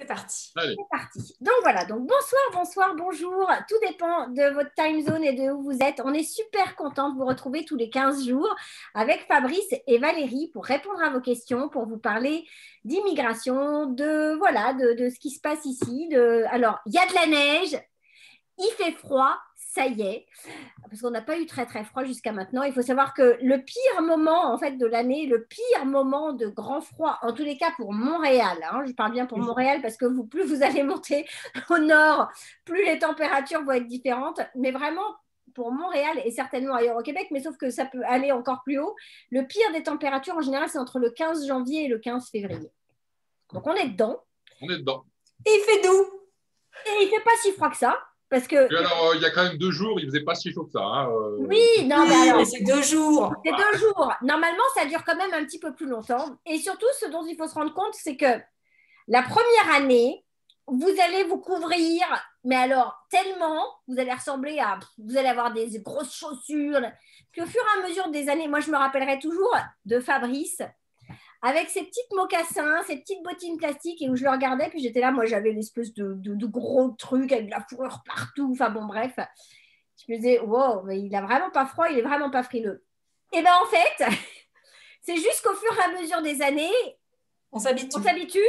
C'est parti. Allez. C'est parti. Donc voilà, donc bonsoir, bonsoir, bonjour. Tout dépend de votre time zone et de où vous êtes. On est super content de vous retrouver tous les 15 jours avec Fabrice et Valérie pour répondre à vos questions, pour vous parler d'immigration, de ce qui se passe ici. Alors, il y a de la neige, il fait froid, ça y est, parce qu'on n'a pas eu très très froid jusqu'à maintenant. Il faut savoir que le pire moment en fait de l'année, le pire moment de grand froid, en tous les cas pour Montréal, hein, je parle bien pour Montréal parce que plus vous allez monter au nord, plus les températures vont être différentes, mais vraiment pour Montréal et certainement ailleurs au Québec, mais sauf que ça peut aller encore plus haut. Le pire des températures en général, c'est entre le 15 janvier et le 15 février. Donc on est dedans. On est dedans. Et il fait doux. Et il ne fait pas si froid que ça. Parce que... Et alors, il y a quand même 2 jours, il ne faisait pas si chaud que ça. Hein, Oui, non, mais alors, c'est 2 jours. C'est 2 jours. Normalement, ça dure quand même un petit peu plus longtemps. Et surtout, ce dont il faut se rendre compte, c'est que la première année, vous allez vous couvrir, mais alors tellement, vous allez ressembler à... Vous allez avoir des grosses chaussures. Puis au fur et à mesure des années, moi, je me rappellerai toujours de Fabrice, avec ses petites mocassins, ses petites bottines plastiques, et où je le regardais, puis j'étais là, moi j'avais l'espèce de gros truc avec de la fourrure partout, enfin bon bref, je me disais, wow, mais il n'a vraiment pas froid, il est vraiment pas frileux. Et bien en fait, c'est juste qu'au fur et à mesure des années, on s'habitue.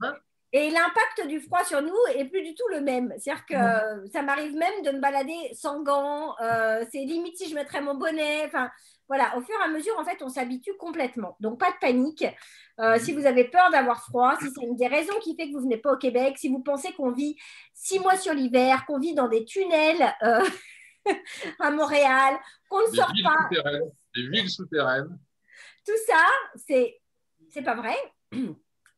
Hein? Et l'impact du froid sur nous est plus du tout le même. C'est-à-dire que ça m'arrive même de me balader sans gants, c'est limite si je mettrais mon bonnet, enfin... Voilà, au fur et à mesure, en fait, on s'habitue complètement. Donc, pas de panique. Si vous avez peur d'avoir froid, si c'est une des raisons qui fait que vous venez pas au Québec, si vous pensez qu'on vit 6 mois sur l'hiver, qu'on vit dans des tunnels à Montréal, qu'on ne sort pas. Des villes souterraines. Tout ça, c'est pas vrai.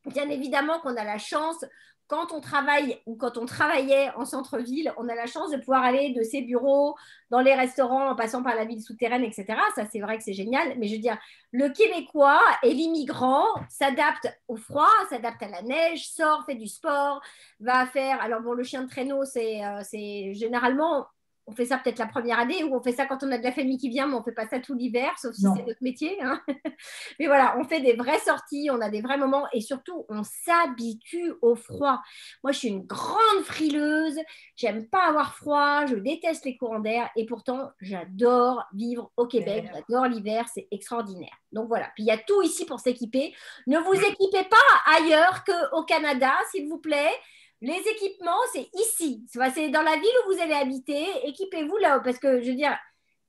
Bien évidemment qu'on a la chance, quand on travaille ou quand on travaillait en centre-ville, on a la chance de pouvoir aller de ses bureaux dans les restaurants en passant par la ville souterraine, etc. Ça, c'est vrai que c'est génial. Mais je veux dire, le Québécois et l'immigrant s'adapte au froid, s'adapte à la neige, sort, fait du sport, va faire... Alors bon, le chien de traîneau, c'est généralement... On fait ça peut-être la première année ou on fait ça quand on a de la famille qui vient, mais on ne fait pas ça tout l'hiver, sauf si c'est notre métier. Hein. Mais voilà, on fait des vraies sorties, on a des vrais moments et surtout, on s'habitue au froid. Moi, je suis une grande frileuse, j'aime pas avoir froid, je déteste les courants d'air et pourtant, j'adore vivre au Québec, j'adore l'hiver, c'est extraordinaire. Donc voilà, puis il y a tout ici pour s'équiper. Ne vous équipez pas ailleurs qu'au Canada, s'il vous plaît. Les équipements, c'est ici. C'est dans la ville où vous allez habiter. Équipez-vous là, parce que je veux dire,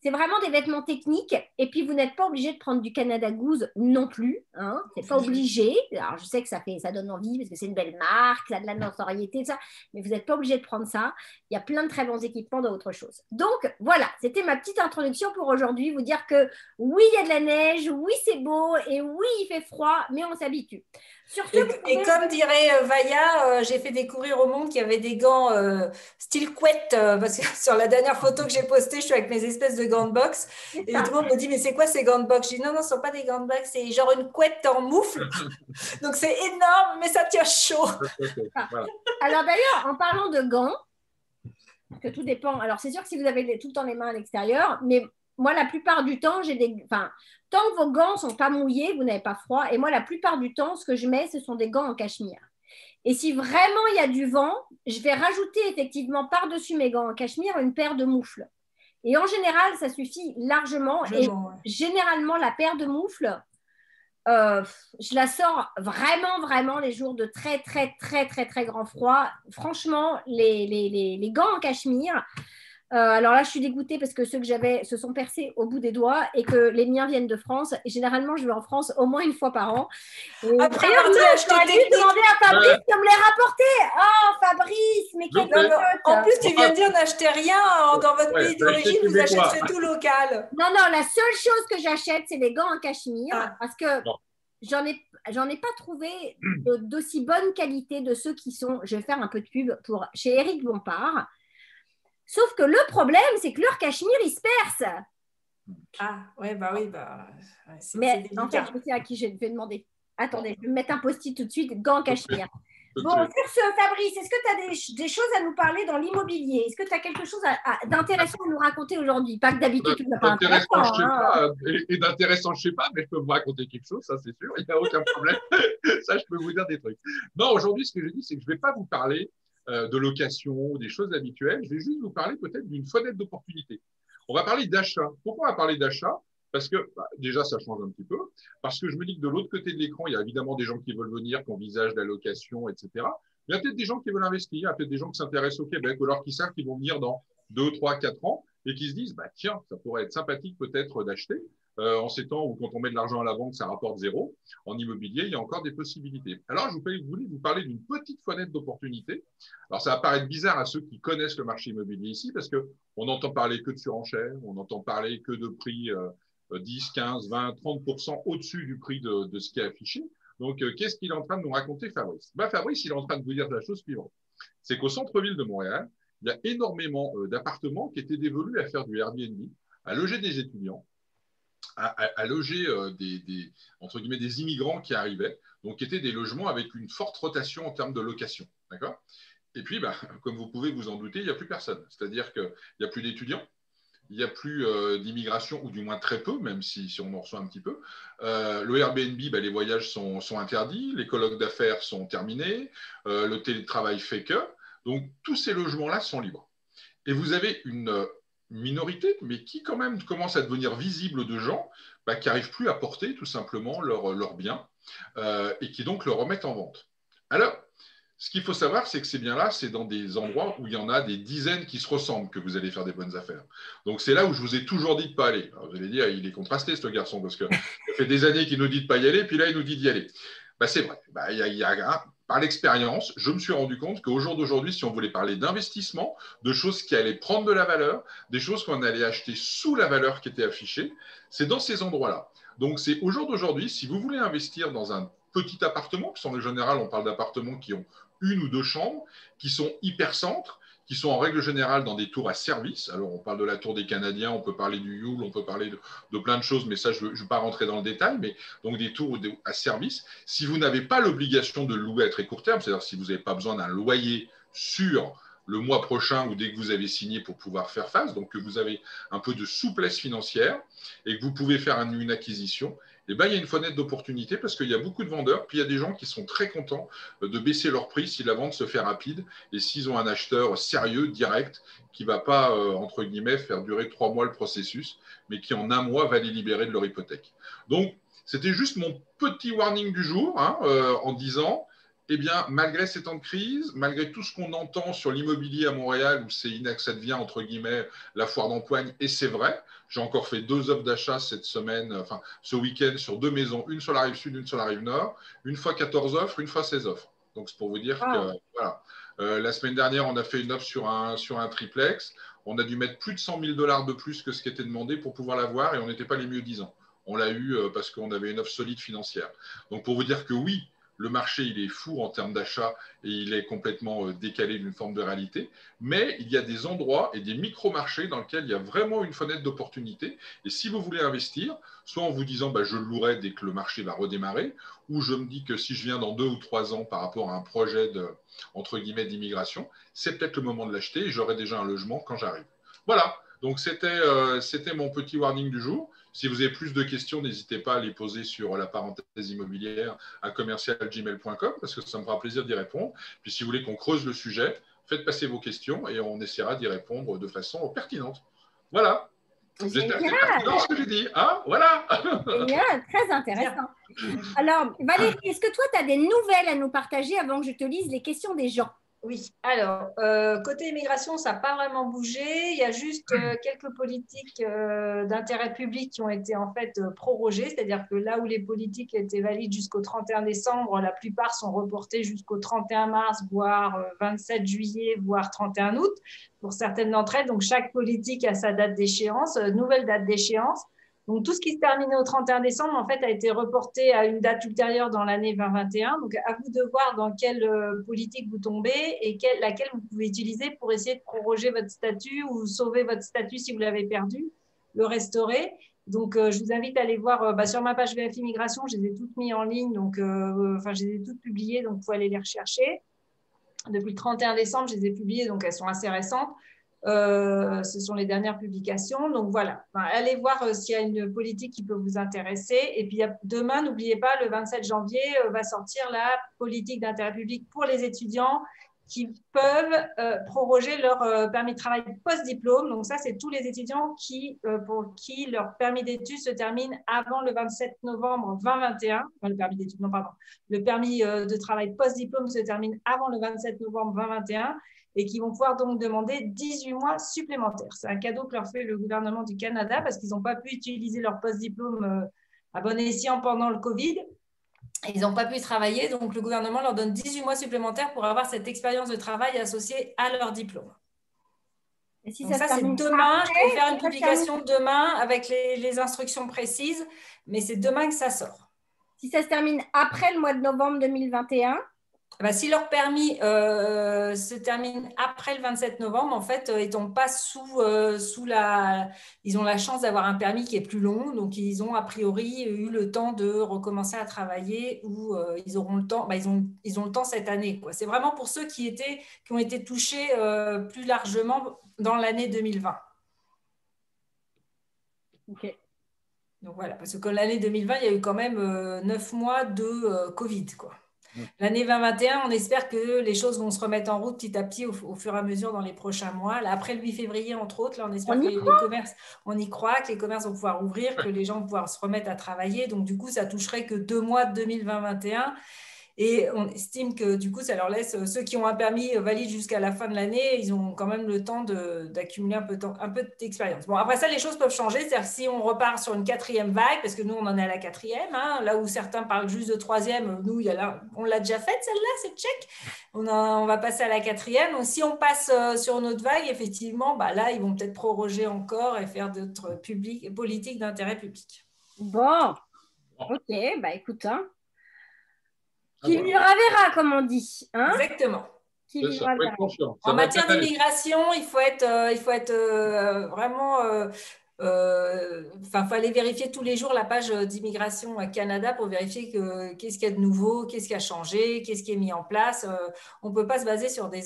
c'est vraiment des vêtements techniques. Et puis, vous n'êtes pas obligé de prendre du Canada Goose non plus. Hein. C'est pas obligé. Alors, je sais que ça donne envie parce que c'est une belle marque, ça a de la notoriété, ça. Mais vous n'êtes pas obligé de prendre ça. Il y a plein de très bons équipements dans autre chose. Donc, voilà, c'était ma petite introduction pour aujourd'hui. Vous dire que oui, il y a de la neige, oui, c'est beau et oui, il fait froid, mais on s'habitue. Surtout, et comme dirait Vaya, j'ai fait découvrir au monde qu'il y avait des gants style couette, parce que sur la dernière photo que j'ai postée, je suis avec mes espèces de gants de boxe. Et tout le monde me dit, mais c'est quoi ces gants de boxe? Je dis, non, ce ne sont pas des gants de boxe, c'est genre une couette en moufle. Donc, c'est énorme, mais ça tient chaud. Voilà. Alors d'ailleurs, en parlant de gants, que tout dépend. Alors, c'est sûr que si vous avez tout le temps les mains à l'extérieur, mais moi, la plupart du temps, tant que vos gants ne sont pas mouillés, vous n'avez pas froid. Et moi, la plupart du temps, ce que je mets, ce sont des gants en cachemire. Et si vraiment il y a du vent, je vais rajouter effectivement par-dessus mes gants en cachemire une paire de moufles. Et en général, ça suffit largement. Et généralement, la paire de moufles, je la sors vraiment les jours de très grand froid. Franchement, les gants en cachemire, alors là, je suis dégoûtée parce que ceux que j'avais se sont percés au bout des doigts et que les miens viennent de France. Et généralement, je vais en France au moins une fois par an. Après, j'aurais dû demander à Fabrice de me les rapporter. Oh, Fabrice, mais quelle idiote. En plus, tu viens de dire n'achetez rien dans votre pays d'origine, vous achèterez tout local. Non, la seule chose que j'achète, c'est les gants en cachemire parce que j'en ai pas trouvé d'aussi bonne qualité de ceux qui sont, je vais faire un peu de pub pour chez Éric Bompard. Sauf que le problème, c'est que leur cachemire, il se perce. Ah, ouais, oui. Mais en fait, je sais à qui je vais demander. Attendez, je vais me mettre un post-it tout de suite, gants en cachemire. Bon, sur ce, Fabrice, est-ce que tu as des choses à nous parler dans l'immobilier? Est-ce que tu as quelque chose d'intéressant à nous raconter aujourd'hui? Pas que d'habitude, tu n'as pas D'intéressant, intéressant. je sais pas, et d'intéressant, je sais pas, mais je peux vous raconter quelque chose, ça c'est sûr, il n'y a aucun problème. Ça, je peux vous dire des trucs. Non, aujourd'hui, ce que j'ai dit, c'est que je ne vais pas vous parler de location ou des choses habituelles, je vais juste vous parler peut-être d'une fenêtre d'opportunité. On va parler d'achat. Pourquoi on va parler d'achat? Parce que déjà, ça change un petit peu. Parce que je me dis que de l'autre côté de l'écran, il y a évidemment des gens qui veulent venir, qui envisagent la location, etc. Il y a peut-être des gens qui veulent investir, il y a peut-être des gens qui s'intéressent au Québec, ou alors qui savent qu'ils vont venir dans 2, 3, 4 ans et qui se disent, tiens, ça pourrait être sympathique peut-être d'acheter. En ces temps où quand on met de l'argent à la banque, ça rapporte zéro. En immobilier, il y a encore des possibilités. Alors, je voulais vous parler d'une petite fenêtre d'opportunité. Alors, ça va paraître bizarre à ceux qui connaissent le marché immobilier ici, parce qu'on n'entend parler que de surenchère, on n'entend parler que de prix 10, 15, 20, 30% au-dessus du prix de ce qui est affiché. Donc, qu'est-ce qu'il est en train de nous raconter, Fabrice? Fabrice, il est en train de vous dire la chose suivante. C'est qu'au centre-ville de Montréal, il y a énormément d'appartements qui étaient dévolus à faire du Airbnb, à loger des étudiants, à loger entre guillemets, des immigrants qui arrivaient, donc qui étaient des logements avec une forte rotation en termes de location. D'accord? Et puis, comme vous pouvez vous en douter, il n'y a plus personne. C'est-à-dire qu'il n'y a plus d'étudiants, il n'y a plus d'immigration, ou du moins très peu, même si on en reçoit un petit peu. Le Airbnb, les voyages sont interdits, les colloques d'affaires sont terminés, le télétravail fait que. Donc, tous ces logements-là sont libres. Et vous avez une minorité, mais qui quand même commence à devenir visible de gens qui n'arrivent plus à porter tout simplement leurs biens et qui donc le remettent en vente. Alors, ce qu'il faut savoir, c'est que ces biens-là, c'est dans des endroits où il y en a des dizaines qui se ressemblent que vous allez faire des bonnes affaires. Donc, c'est là où je vous ai toujours dit de ne pas aller. Alors, vous allez dire, il est contrasté, ce garçon, parce que ça fait des années qu'il nous dit de ne pas y aller, puis là, il nous dit d'y aller. C'est vrai. Par l'expérience, je me suis rendu compte qu'au jour d'aujourd'hui, si on voulait parler d'investissement, de choses qui allaient prendre de la valeur, des choses qu'on allait acheter sous la valeur qui était affichée, c'est dans ces endroits-là. Donc, c'est au jour d'aujourd'hui, si vous voulez investir dans un petit appartement, parce qu'en général, on parle d'appartements qui ont 1 ou 2 chambres, qui sont hyper centres, qui sont en règle générale dans des tours à service. Alors, on parle de la tour des Canadiens, on peut parler du Yule, on peut parler de plein de choses, mais ça, je ne veux pas rentrer dans le détail, mais donc des tours à service. Si vous n'avez pas l'obligation de louer à très court terme, c'est-à-dire si vous n'avez pas besoin d'un loyer sur le mois prochain ou dès que vous avez signé pour pouvoir faire face, donc que vous avez un peu de souplesse financière et que vous pouvez faire une acquisition, il y a une fenêtre d'opportunité parce qu'il y a beaucoup de vendeurs, puis il y a des gens qui sont très contents de baisser leur prix si la vente se fait rapide et s'ils ont un acheteur sérieux, direct, qui ne va pas, entre guillemets, faire durer 3 mois le processus, mais qui en 1 mois va les libérer de leur hypothèque. Donc, c'était juste mon petit warning du jour en disant, malgré ces temps de crise, malgré tout ce qu'on entend sur l'immobilier à Montréal, où ça devient, entre guillemets, la foire d'empoigne, et c'est vrai, j'ai encore fait 2 offres d'achat ce week-end sur 2 maisons, une sur la rive sud, une sur la rive nord, une fois 14 offres, une fois 16 offres. Donc, c'est pour vous dire que, voilà. La semaine dernière, on a fait une offre sur un triplex. On a dû mettre plus de 100 000 $ de plus que ce qui était demandé pour pouvoir l'avoir et on n'était pas les mieux disants. On l'a eu parce qu'on avait une offre solide financière. Donc, pour vous dire que oui, le marché, il est fou en termes d'achat et il est complètement décalé d'une forme de réalité. Mais il y a des endroits et des micro-marchés dans lesquels il y a vraiment une fenêtre d'opportunité. Et si vous voulez investir, soit en vous disant je le louerai dès que le marché va redémarrer, ou je me dis que si je viens dans 2 ou 3 ans par rapport à un projet entre guillemets d'immigration, c'est peut-être le moment de l'acheter et j'aurai déjà un logement quand j'arrive. Voilà. Donc, c'était mon petit warning du jour. Si vous avez plus de questions, n'hésitez pas à les poser sur la parenthèse immobilière à commercial@gmail.com parce que ça me fera plaisir d'y répondre. Puis, si vous voulez qu'on creuse le sujet, faites passer vos questions et on essaiera d'y répondre de façon pertinente. Voilà. J'espère que c'est pertinent ce que j'ai dit. Voilà. Génial, très intéressant. Alors, Valérie, est-ce que toi, tu as des nouvelles à nous partager avant que je te lise les questions des gens? Oui, alors, côté immigration, ça n'a pas vraiment bougé. Il y a juste quelques politiques d'intérêt public qui ont été en fait prorogées, c'est-à-dire que là où les politiques étaient valides jusqu'au 31 décembre, la plupart sont reportées jusqu'au 31 mars, voire 27 juillet, voire 31 août, pour certaines d'entre elles. Donc, chaque politique a sa date d'échéance, nouvelle date d'échéance. Donc, tout ce qui se terminait au 31 décembre, en fait, a été reporté à une date ultérieure dans l'année 2021. Donc, à vous de voir dans quelle politique vous tombez et laquelle vous pouvez utiliser pour essayer de proroger votre statut ou sauver votre statut si vous l'avez perdu, le restaurer. Donc, je vous invite à aller voir sur ma page VF Immigration, je les ai toutes mises en ligne, donc je les ai toutes publiées, donc vous pouvez aller les rechercher. depuis le 31 décembre, je les ai publiées, donc elles sont assez récentes. Ce sont les dernières publications. Donc voilà, enfin, allez voir s'il y a une politique qui peut vous intéresser. Et puis demain, n'oubliez pas, le 27 janvier va sortir la politique d'intérêt public pour les étudiants qui peuvent proroger leur permis de travail post-diplôme. Donc ça, c'est tous les étudiants pour qui leur permis d'études se termine avant le 27 novembre 2021. Enfin, le permis d'études, non, pardon. Le permis de travail post-diplôme se termine avant le 27 novembre 2021 et qui vont pouvoir donc demander 18 mois supplémentaires. C'est un cadeau que leur fait le gouvernement du Canada parce qu'ils n'ont pas pu utiliser leur post-diplôme à bon escient pendant le Covid. Ils n'ont pas pu travailler, donc le gouvernement leur donne 18 mois supplémentaires pour avoir cette expérience de travail associée à leur diplôme. Et si donc ça, c'est après, demain. Je peux faire une publication demain avec les instructions précises, mais c'est demain que ça sort. Si ça se termine après le mois de novembre 2021, si leur permis se termine après le 27 novembre, en fait, ils tombent pas sous la… Ils ont la chance d'avoir un permis qui est plus long, donc ils ont a priori eu le temps de recommencer à travailler ou ils auront le temps. Ils ont le temps cette année, quoi. C'est vraiment pour ceux qui ont été touchés plus largement dans l'année 2020. Ok. Donc voilà, parce que l'année 2020, il y a eu quand même 9 mois de Covid, quoi. L'année 2021, on espère que les choses vont se remettre en route petit à petit au fur et à mesure dans les prochains mois. Là, après le 8 février, entre autres, là, on espère que les commerces, on y croit, que les commerces vont pouvoir ouvrir, que les gens vont pouvoir se remettre à travailler. Donc, du coup, ça toucherait que 2 mois de 2020-2021. Et on estime que du coup, ça leur laisse, ceux qui ont un permis valide jusqu'à la fin de l'année, ils ont quand même le temps d'accumuler un peu d'expérience. Bon, après ça, les choses peuvent changer. C'est-à-dire que si on repart sur une 4e vague, parce que nous, on en est à la 4e, hein, là où certains parlent juste de 3e, nous, on l'a déjà faite, celle-là, c'est check. On va passer à la 4e. Donc, si on passe sur une autre vague, effectivement, là, ils vont peut-être proroger encore et faire d'autres politiques d'intérêt public. Bon, ok, écoute, hein. Qui vivra verra, comme on dit. Hein. Exactement. Qui vivra verra. En matière d'immigration, il faut être vraiment… faut aller vérifier tous les jours la page d'immigration Canada pour vérifier qu'est-ce qu'il y a de nouveau, qu'est-ce qui a changé, qu'est-ce qui est mis en place. On ne peut pas se baser sur même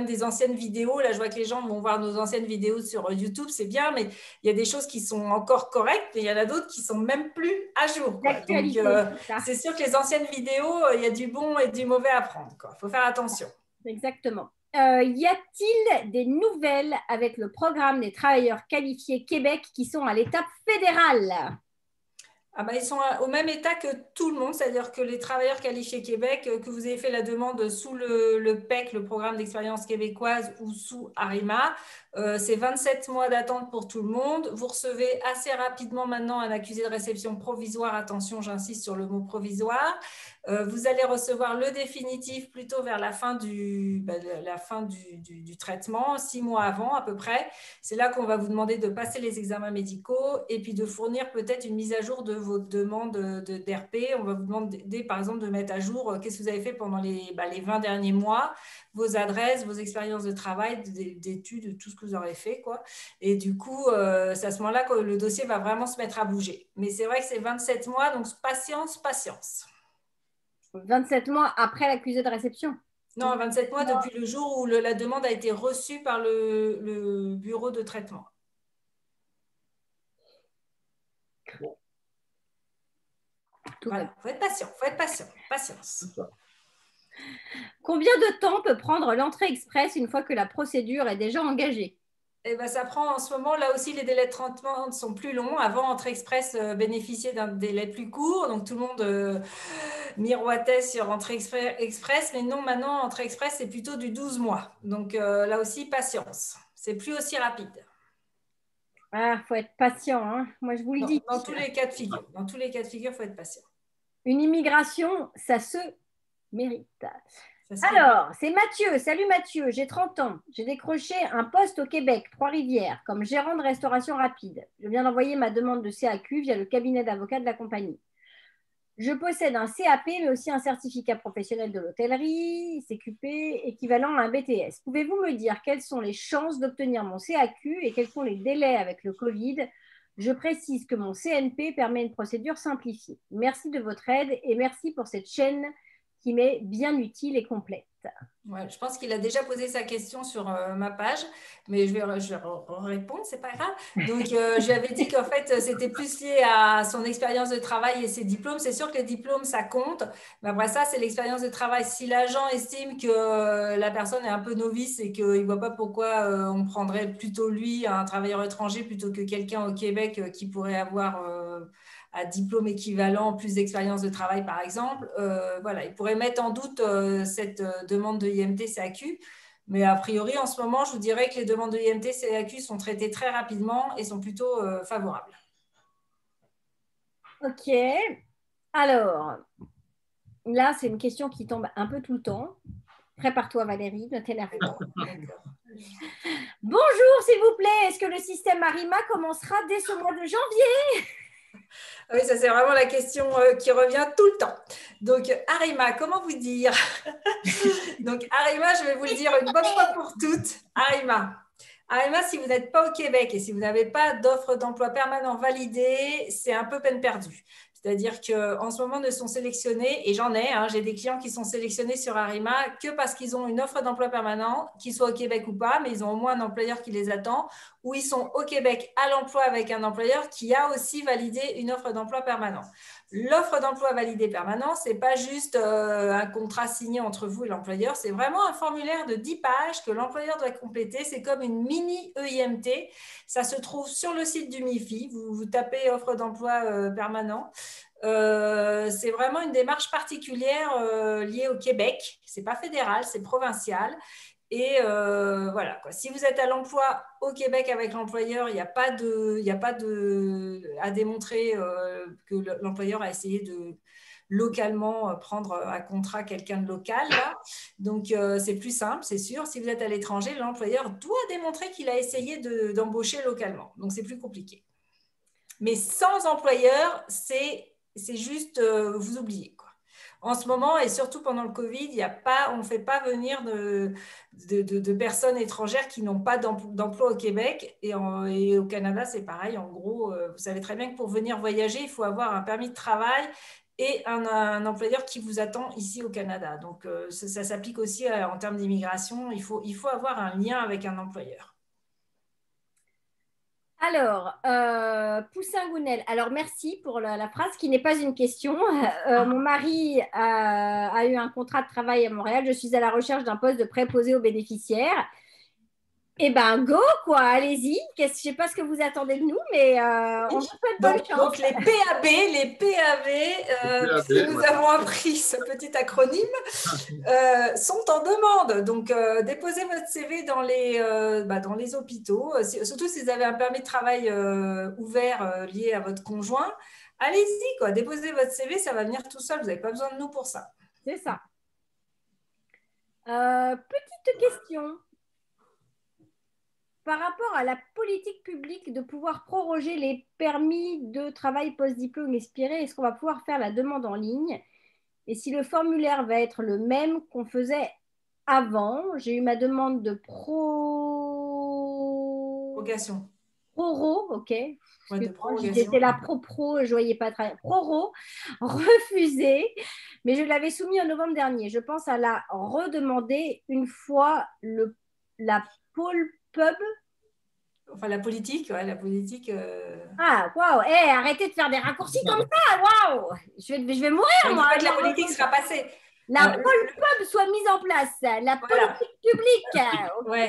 des anciennes vidéos. Là, je vois que les gens vont voir nos anciennes vidéos sur YouTube, c'est bien, mais il y a des choses qui sont encore correctes, mais il y en a d'autres qui sont même plus à jour. Quoi. Donc, c'est sûr que les anciennes vidéos, il y a du bon et du mauvais à prendre. Il faut faire attention. Exactement. Y a-t-il des nouvelles avec le programme des travailleurs qualifiés Québec qui sont à l'étape fédérale? Ils sont au même état que tout le monde, c'est-à-dire que les travailleurs qualifiés Québec, que vous ayez fait la demande sous le PEC, le programme d'expérience québécoise, ou sous ARIMA, c'est 27 mois d'attente pour tout le monde. Vous recevez assez rapidement maintenant un accusé de réception provisoire. Attention, j'insiste sur le mot provisoire. Vous allez recevoir le définitif plutôt vers la fin du traitement, 6 mois avant à peu près. C'est là qu'on va vous demander de passer les examens médicaux et puis de fournir peut-être une mise à jour de vos demandes d'RP. On va vous demander par exemple de mettre à jour qu'est-ce que vous avez fait pendant les 20 derniers mois, vos adresses, vos expériences de travail, d'études, tout ce que vous aurez fait, quoi. Et du coup, c'est à ce moment-là que le dossier va vraiment se mettre à bouger. Mais c'est vrai que c'est 27 mois, donc patience. 27 mois après l'accusé de réception? Non, 27 mois depuis le jour où la demande a été reçue par le bureau de traitement. Bon. Voilà, faut être patient, patience. Combien de temps peut prendre l'entrée express une fois que la procédure est déjà engagée? Ça prend en ce moment, là aussi, les délais de traitement sont plus longs. Avant, Entrée Express bénéficiait d'un délai plus court. Donc, tout le monde miroitait sur Entrée Express. Mais non, maintenant, Entrée Express, c'est plutôt du 12 mois. Donc, là aussi, patience. C'est plus aussi rapide. Ah, faut être patient, hein. Moi, je vous le dis. Dans tous les cas de figure. Dans tous les cas de figure, il faut être patient. Une immigration, ça se mérite. Alors, c'est Mathieu. Salut Mathieu, j'ai 30 ans. J'ai décroché un poste au Québec, Trois-Rivières, comme gérant de restauration rapide. Je viens d'envoyer ma demande de CAQ via le cabinet d'avocats de la compagnie. Je possède un CAP, mais aussi un certificat professionnel de l'hôtellerie, CQP, équivalent à un BTS. Pouvez-vous me dire quelles sont les chances d'obtenir mon CAQ et quels sont les délais avec le Covid? Je précise que mon CNP permet une procédure simplifiée. Merci de votre aide et merci pour cette chaîne qui m'est bien utile et complète. Ouais, je pense qu'il a déjà posé sa question sur ma page, mais je vais répondre, c'est pas grave. Donc, je lui avais dit qu'en fait, c'était plus lié à son expérience de travail et ses diplômes. C'est sûr que les diplômes, ça compte, mais après ça, c'est l'expérience de travail. Si l'agent estime que la personne est un peu novice et qu'il ne voit pas pourquoi on prendrait plutôt lui, un travailleur étranger, plutôt que quelqu'un au Québec qui pourrait avoir à diplôme équivalent, plus d'expérience de travail, par exemple, voilà, il pourrait mettre en doute cette demande de IMT-CAQ. Mais a priori, en ce moment, je vous dirais que les demandes de IMT-CAQ sont traitées très rapidement et sont plutôt favorables. Ok. Alors, là, c'est une question qui tombe un peu tout le temps. Prépare-toi, Valérie, ne t'énerve pas. Bonjour, s'il vous plaît. Est-ce que le système Arima commencera dès ce mois de janvier? Oui, ça c'est vraiment la question qui revient tout le temps. Donc, Arima, comment vous dire? Donc, Arima, je vais vous le dire une bonne fois pour toutes. Arima, si vous n'êtes pas au Québec et si vous n'avez pas d'offre d'emploi permanent validée, c'est un peu peine perdue. C'est-à-dire qu'en ce moment, ne sont sélectionnés, et j'en ai, j'ai des clients qui sont sélectionnés sur Arima que parce qu'ils ont une offre d'emploi permanent, qu'ils soient au Québec ou pas, mais ils ont au moins un employeur qui les attend, ou ils sont au Québec à l'emploi avec un employeur qui a aussi validé une offre d'emploi permanent. L'offre d'emploi validée permanent, ce n'est pas juste un contrat signé entre vous et l'employeur, c'est vraiment un formulaire de 10 pages que l'employeur doit compléter. C'est comme une mini EIMT. Ça se trouve sur le site du MIFI. Vous tapez offre d'emploi permanent. C'est vraiment une démarche particulière liée au Québec. Ce n'est pas fédéral, c'est provincial. Et voilà, quoi. Si vous êtes à l'emploi au Québec avec l'employeur, il n'y a pas à démontrer que l'employeur a essayé de localement prendre à contrat quelqu'un de local. Là. Donc, c'est plus simple, c'est sûr. Si vous êtes à l'étranger, l'employeur doit démontrer qu'il a essayé d'embaucher localement. Donc, c'est plus compliqué. Mais sans employeur, c'est juste vous oubliez, quoi. En ce moment, et surtout pendant le Covid, on ne fait pas venir de personnes étrangères qui n'ont pas d'emploi au Québec. Et au Canada, c'est pareil. En gros, vous savez très bien que pour venir voyager, il faut avoir un permis de travail et un employeur qui vous attend ici au Canada. Donc, ça s'applique aussi en termes d'immigration. Il faut avoir un lien avec un employeur. Alors, Poussin Gounel, alors merci pour la phrase qui n'est pas une question. Mon mari a eu un contrat de travail à Montréal. Je suis à la recherche d'un poste de préposé aux bénéficiaires. Eh ben, go, quoi, allez-y. Je ne sais pas ce que vous attendez de nous, mais on vous souhaite bonne chance. Donc, les PAB, si nous avons appris ce petit acronyme, sont en demande. Donc, déposez votre CV dans les hôpitaux, surtout si vous avez un permis de travail ouvert lié à votre conjoint. Allez-y, quoi, déposez votre CV, ça va venir tout seul. Vous n'avez pas besoin de nous pour ça. C'est ça. Petite question. Par rapport à la politique publique de pouvoir proroger les permis de travail post-diplôme expirés, est-ce qu'on va pouvoir faire la demande en ligne? Et si le formulaire va être le même qu'on faisait avant, j'ai eu ma demande de prorogation. Proro, ok. Ouais, j'étais la pro, je voyais pas très proro, refusée, mais je l'avais soumis en novembre dernier. Je pense à la redemander une fois la pôle pub. Enfin, la politique, ouais, la politique. Ah, waouh, arrêtez de faire des raccourcis comme ça, waouh, je vais mourir, moi. La politique sera passée. La pôle pub soit mise en place, la politique publique. Oui,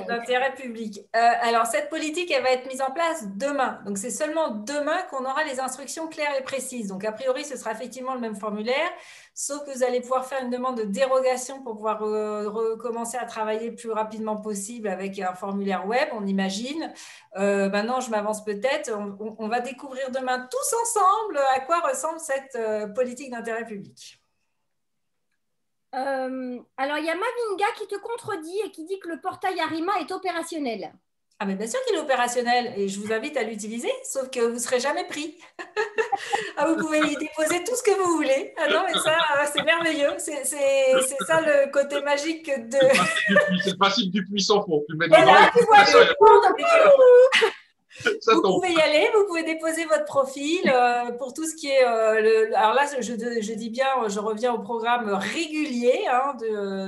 d'intérêt public. Alors, cette politique, elle va être mise en place demain. Donc, c'est seulement demain qu'on aura les instructions claires et précises. Donc, a priori, ce sera effectivement le même formulaire, sauf que vous allez pouvoir faire une demande de dérogation pour pouvoir recommencer à travailler le plus rapidement possible avec un formulaire web, on imagine. Maintenant, je m'avance peut-être. On va découvrir demain tous ensemble à quoi ressemble cette politique d'intérêt public. Alors, il y a Mavinga qui te contredit et qui dit que le portail Arima est opérationnel. Ah, mais bien sûr qu'il est opérationnel et je vous invite à l'utiliser, sauf que vous ne serez jamais pris. Vous pouvez y déposer tout ce que vous voulez. Ah non, mais ça, c'est merveilleux. C'est ça le côté magique de… C'est le principe du puits sans fond. Tu le mets dedans. Ça Vous tombe. pouvez y aller, vous pouvez déposer votre profil pour tout ce qui est… alors là, je dis bien, je reviens au programme régulier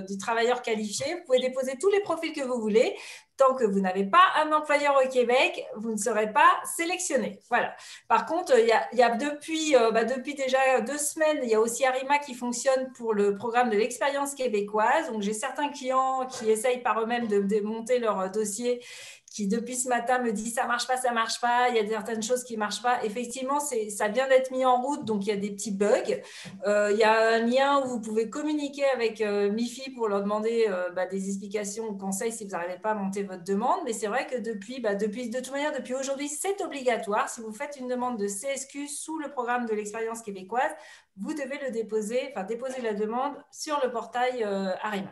du travailleur qualifié. Vous pouvez déposer tous les profils que vous voulez. Tant que vous n'avez pas un employeur au Québec, vous ne serez pas sélectionné. Voilà. Par contre, il y a depuis déjà 2 semaines, il y a aussi Arima qui fonctionne pour le programme de l'expérience québécoise. Donc, j'ai certains clients qui essayent par eux-mêmes de monter leur dossier qui depuis ce matin me dit ça marche pas, il y a certaines choses qui ne marchent pas. Effectivement, ça vient d'être mis en route, donc il y a des petits bugs. Il y a un lien où vous pouvez communiquer avec MIFI pour leur demander des explications ou conseils si vous n'arrivez pas à monter votre demande. Mais c'est vrai que de toute manière, depuis aujourd'hui, c'est obligatoire. Si vous faites une demande de CSQ sous le programme de l'expérience québécoise, vous devez déposer la demande sur le portail Arima.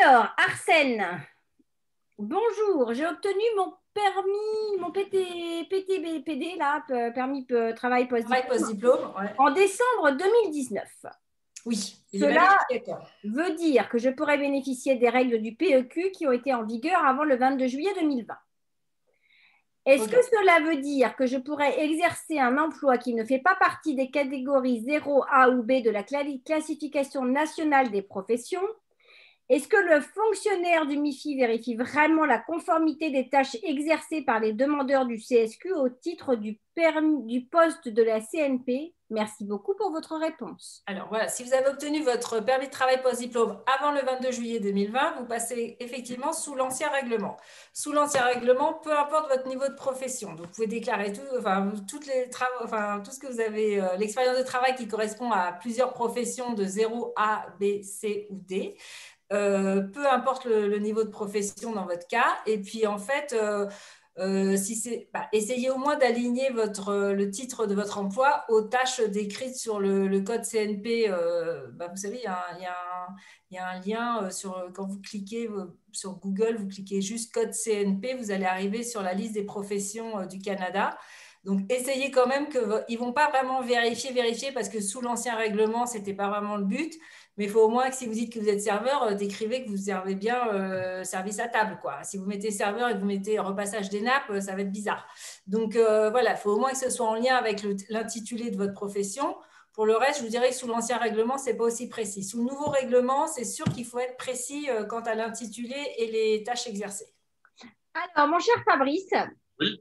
Alors, Arsène. Bonjour, j'ai obtenu mon permis, mon PTBPD, là, permis travail post-diplôme, en décembre 2019. Oui, cela veut dire que je pourrais bénéficier des règles du PEQ qui ont été en vigueur avant le 22 juillet 2020. Est-ce que cela veut dire que je pourrais exercer un emploi qui ne fait pas partie des catégories 0, A ou B de la classification nationale des professions? Est-ce que le fonctionnaire du MIFI vérifie vraiment la conformité des tâches exercées par les demandeurs du CSQ au titre du poste de la CNP? Merci beaucoup pour votre réponse. Alors voilà, si vous avez obtenu votre permis de travail post-diplôme avant le 22 juillet 2020, vous passez effectivement sous l'ancien règlement. Sous l'ancien règlement, peu importe votre niveau de profession. Donc vous pouvez déclarer tout ce que vous avez, l'expérience de travail qui correspond à plusieurs professions de 0, A, B, C ou D. Peu importe le niveau de profession dans votre cas. Et puis, en fait, essayez au moins d'aligner le titre de votre emploi aux tâches décrites sur le code CNP. Vous savez, il y a un lien quand vous cliquez sur Google, vous cliquez juste code CNP, vous allez arriver sur la liste des professions du Canada. Donc, essayez quand même ils ne vont pas vraiment vérifier parce que sous l'ancien règlement, ce n'était pas vraiment le but. Mais il faut au moins que si vous dites que vous êtes serveur, décrivez que vous servez bien service à table, quoi. Si vous mettez serveur et que vous mettez repassage des nappes, ça va être bizarre. Donc, voilà, il faut au moins que ce soit en lien avec l'intitulé de votre profession. Pour le reste, je vous dirais que sous l'ancien règlement, ce n'est pas aussi précis. Sous le nouveau règlement, c'est sûr qu'il faut être précis quant à l'intitulé et les tâches exercées. Alors, mon cher Fabrice, oui.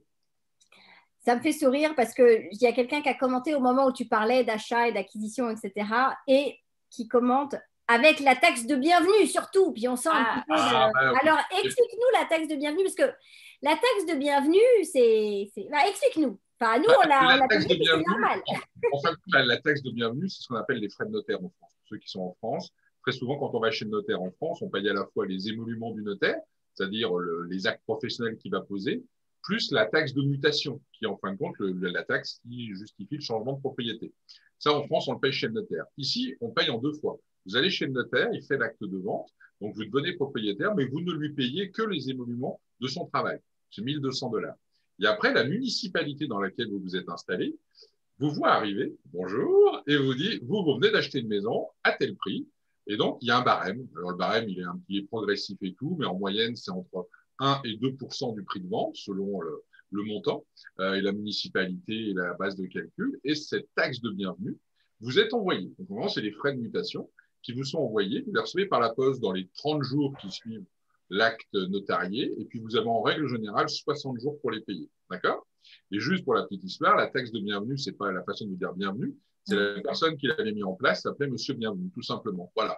Ça me fait sourire parce qu'il y a quelqu'un qui a commenté au moment où tu parlais d'achat et d'acquisition, etc. et qui commente avec la taxe de bienvenue surtout. Puis on sent un petit peu Alors, explique-nous la taxe de bienvenue parce que la taxe de bienvenue, c'est… explique-nous. Enfin, nous, on a taxe de bienvenue, c'est normal. En fait, la taxe de bienvenue, c'est ce qu'on appelle les frais de notaire en France. Pour ceux qui sont en France, très souvent, quand on va chez le notaire en France, on paye à la fois les émoluments du notaire, c'est-à-dire les actes professionnels qu'il va poser, plus la taxe de mutation, qui est en fin de compte la taxe qui justifie le changement de propriété. Ça, en France, on le paye chez le notaire. Ici, on paye en 2 fois. Vous allez chez le notaire, il fait l'acte de vente, donc vous devenez propriétaire, mais vous ne lui payez que les émoluments de son travail. C'est $1 200. Et après, la municipalité dans laquelle vous vous êtes installé vous voit arriver, bonjour, et vous dit, vous venez d'acheter une maison à tel prix. Et donc, il y a un barème. Alors, le barème, il est progressif et tout, mais en moyenne, c'est entre 1 et 2% du prix de vente, selon le montant, et la municipalité et la base de calcul. Et cette taxe de bienvenue vous est envoyée. Donc, vraiment, c'est les frais de mutation qui vous sont envoyés. Vous les recevez par la poste dans les 30 jours qui suivent l'acte notarié. Et puis, vous avez en règle générale 60 jours pour les payer. D'accord? Et juste pour la petite histoire, la taxe de bienvenue, c'est pas la façon de vous dire bienvenue. C'est la personne qui l'avait mis en place s'appelait Monsieur Bienvenu, tout simplement. Voilà.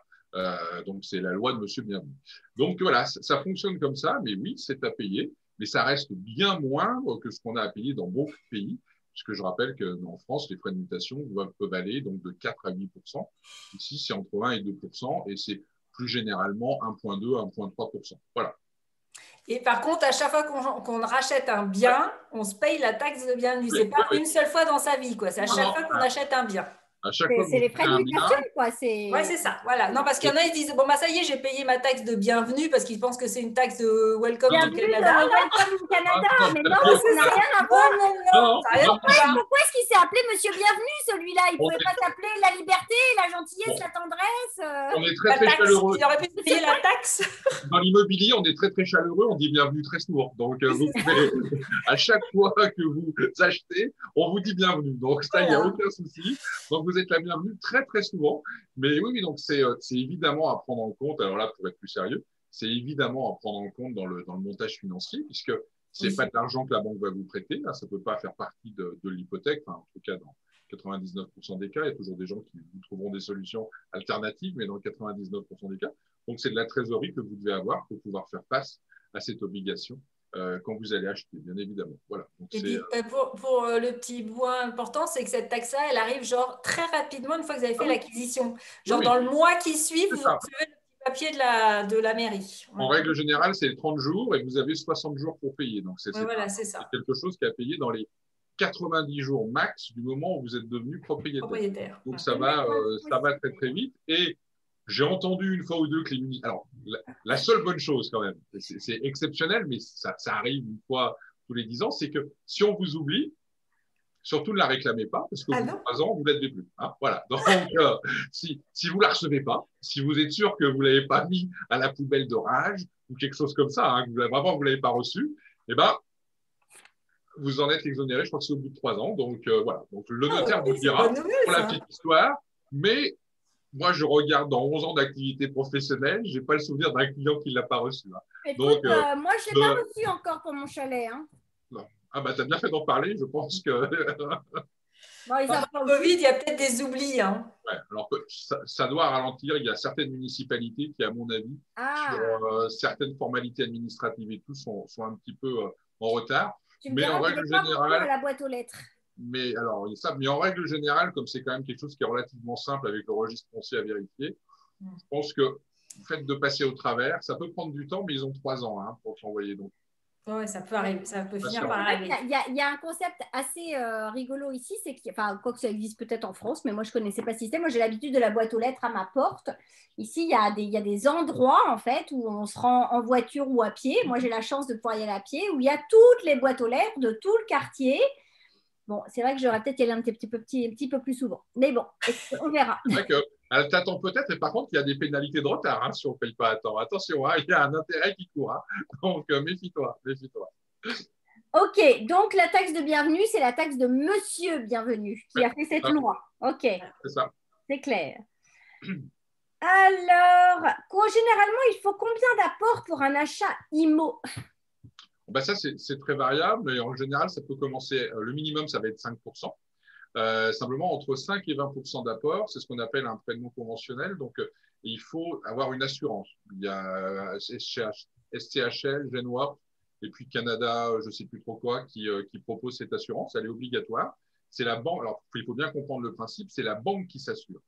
Donc, c'est la loi de Monsieur Bienvenu. Donc, voilà, ça fonctionne comme ça, mais oui, c'est à payer, mais ça reste bien moindre que ce qu'on a à payer dans beaucoup de pays, puisque je rappelle qu'en France, les frais de mutation peuvent aller donc de 4 à 8%. Ici, c'est entre 1 et 2%, et c'est plus généralement 1,2 à 1,3%. Voilà. Et par contre, à chaque fois qu'on rachète un bien, on se paye la taxe de bienvenue. Ce n'est pas une seule fois dans sa vie, quoi. C'est à chaque fois qu'on achète un bien. À chaque fois que C'est vous les frais achetez de un mutation, bien, quoi. Ouais, c'est ça. Voilà. Non, parce qu'il y en a, ils disent, bon, bah, ça y est, j'ai payé ma taxe de bienvenue parce qu'ils pensent que c'est une taxe de Welcome to Bienvenue Canada. dans Welcome au Canada. non, Mais non, non, Ouais, ça c'est n'a ça. rien à Non, voir. non, non, ça n'a rien non, à voir. Pourquoi est-ce qu'il s'est appelé Monsieur Bienvenu, celui-là? Il ne on pouvait est, pas s'appeler la liberté, la on, gentillesse, la tendresse. on est très La très taxe. chaleureux. Il aurait pu payer la taxe. Dans l'immobilier, on est très très chaleureux, on dit bienvenue très souvent. Donc, Oui, vous c'est ça. pouvez, à chaque fois que vous achetez, on vous dit bienvenue. Donc, ça, il n'y a Voilà. aucun souci. Donc, vous êtes la bienvenue très très souvent. Mais oui, donc c'est évidemment à prendre en compte. Alors là, pour être plus sérieux, c'est évidemment à prendre en compte dans le montage financier, puisque c'est pas Oui. de l'argent que la banque va vous prêter. Là, ça peut pas faire partie de l'hypothèque. Enfin, en tout cas, dans 99% des cas, il y a toujours des gens qui vous trouveront des solutions alternatives, mais dans 99% des cas, donc c'est de la trésorerie que vous devez avoir pour pouvoir faire face à cette obligation quand vous allez acheter, bien évidemment. Voilà. Donc Et c'est puis, pour le petit point important, c'est que cette taxe-là, elle arrive genre très rapidement une fois que vous avez ah fait oui, l'acquisition. oui, Genre oui, dans le mois qui suit, c'est vous ça. recevez le petit papier de la mairie. En Voilà. règle générale, c'est 30 jours et vous avez 60 jours pour payer. Donc Ouais, voilà, c'est c'est ça. quelque chose qui a payé dans les 90 jours max du moment où vous êtes devenu propriétaire. Propriétaire. Donc Ouais. ça va très très vite. Et j'ai entendu une fois ou deux que alors la seule bonne chose quand même, c'est exceptionnel, mais ça arrive une fois tous les 10 ans, c'est que si on vous oublie, surtout ne la réclamez pas, parce qu'au Ah bout de non? 3 ans, vous ne l'êtes plus. Hein, voilà. Donc, si vous ne la recevez pas, si vous êtes sûr que vous ne l'avez pas mis à la poubelle d'orage ou quelque chose comme ça, hein, que vous l'avez pas reçu, eh ben, vous en êtes exonéré, je crois que c'est au bout de 3 ans. Donc, voilà. Donc, le Ah, notaire vous ok, le c'est une dira bonne nouvelle, pour la ça. petite histoire, mais moi, je regarde dans 11 ans d'activité professionnelle, je n'ai pas le souvenir d'un client qui ne l'a pas reçu. Hein. Écoute, Donc, moi, je ne l'ai pas reçu encore pour mon chalet. Hein. non. Ah, bah, tu as bien fait d'en parler, je pense que. Bon, ils Pendant savent pas le aussi. Covid, il y a peut-être des oublis. Hein. Ouais, alors que ça doit ralentir. Il y a certaines municipalités qui, à mon avis, sur Ah, certaines formalités administratives et tout, sont un petit peu en retard. tu me Mais en diras, je règle n'ai pas beaucoup à générale, la boîte aux lettres. mais en règle générale, comme c'est quand même quelque chose qui est relativement simple avec le registre foncier à vérifier, je pense que le fait de passer au travers, ça peut prendre du temps, mais ils ont 3 ans hein, pour s'envoyer. Donc, Ouais, ça peut arriver, ça peut finir patience. par C'est vrai arriver. qu'il y a un concept assez rigolo ici, c'est que, enfin, quoi que ça existe peut-être en France, mais moi je ne connaissais pas ce système. Moi j'ai l'habitude de la boîte aux lettres à ma porte. Ici, il y a des endroits en fait où on se rend en voiture ou à pied. Moi j'ai la chance de pouvoir y aller à pied, où il y a toutes les boîtes aux lettres de tout le quartier. Bon, c'est vrai que j'aurais peut-être y aller un petit peu plus souvent. Mais bon, on verra. C'est vrai qu'elle t'attend peut-être, mais par contre, il y a des pénalités de retard hein, si on ne paye pas à temps. Attention, hein, il y a un intérêt qui court. Hein. Donc, méfie-toi, méfie-toi. Ok, donc la taxe de bienvenue, c'est la taxe de Monsieur Bienvenu qui a fait cette loi. Ok, C'est ça. c'est clair. Alors, généralement, il faut combien d'apports pour un achat IMO? Ben ça, c'est très variable, mais en général, ça peut commencer, le minimum, ça va être 5%. Simplement, entre 5 et 20% d'apport, c'est ce qu'on appelle un prélèvement conventionnel. Donc, il faut avoir une assurance. Il y a SCHL, Genoa, et puis Canada, je ne sais plus trop quoi, qui propose cette assurance. Elle est obligatoire. C'est la banque. Alors, il faut bien comprendre le principe. C'est la banque qui s'assure.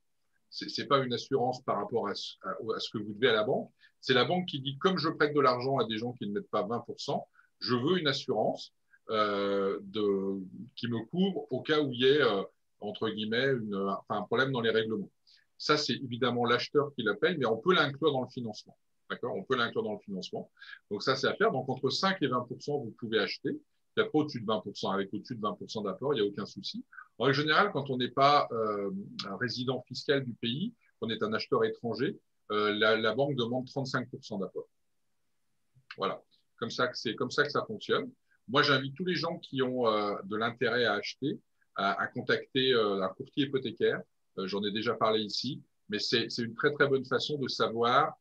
C'est pas une assurance par rapport à ce que vous devez à la banque. C'est la banque qui dit, comme je prête de l'argent à des gens qui ne mettent pas 20%, je veux une assurance qui me couvre au cas où il y ait, entre guillemets, un problème dans les règlements. Ça, c'est évidemment l'acheteur qui la paye, mais on peut l'inclure dans le financement. D'accord? On peut l'inclure dans le financement. Donc, ça, c'est à faire. Donc, entre 5 et 20%, vous pouvez acheter. Puis après, au-dessus de 20%, avec au-dessus de 20% d'apport, il n'y a aucun souci. En règle générale, quand on n'est pas un résident fiscal du pays, qu'on est un acheteur étranger, la banque demande 35% d'apport. Voilà. C'est comme ça que ça fonctionne. Moi, j'invite tous les gens qui ont de l'intérêt à acheter à contacter un courtier hypothécaire. J'en ai déjà parlé ici, mais c'est une très, très bonne façon de savoir,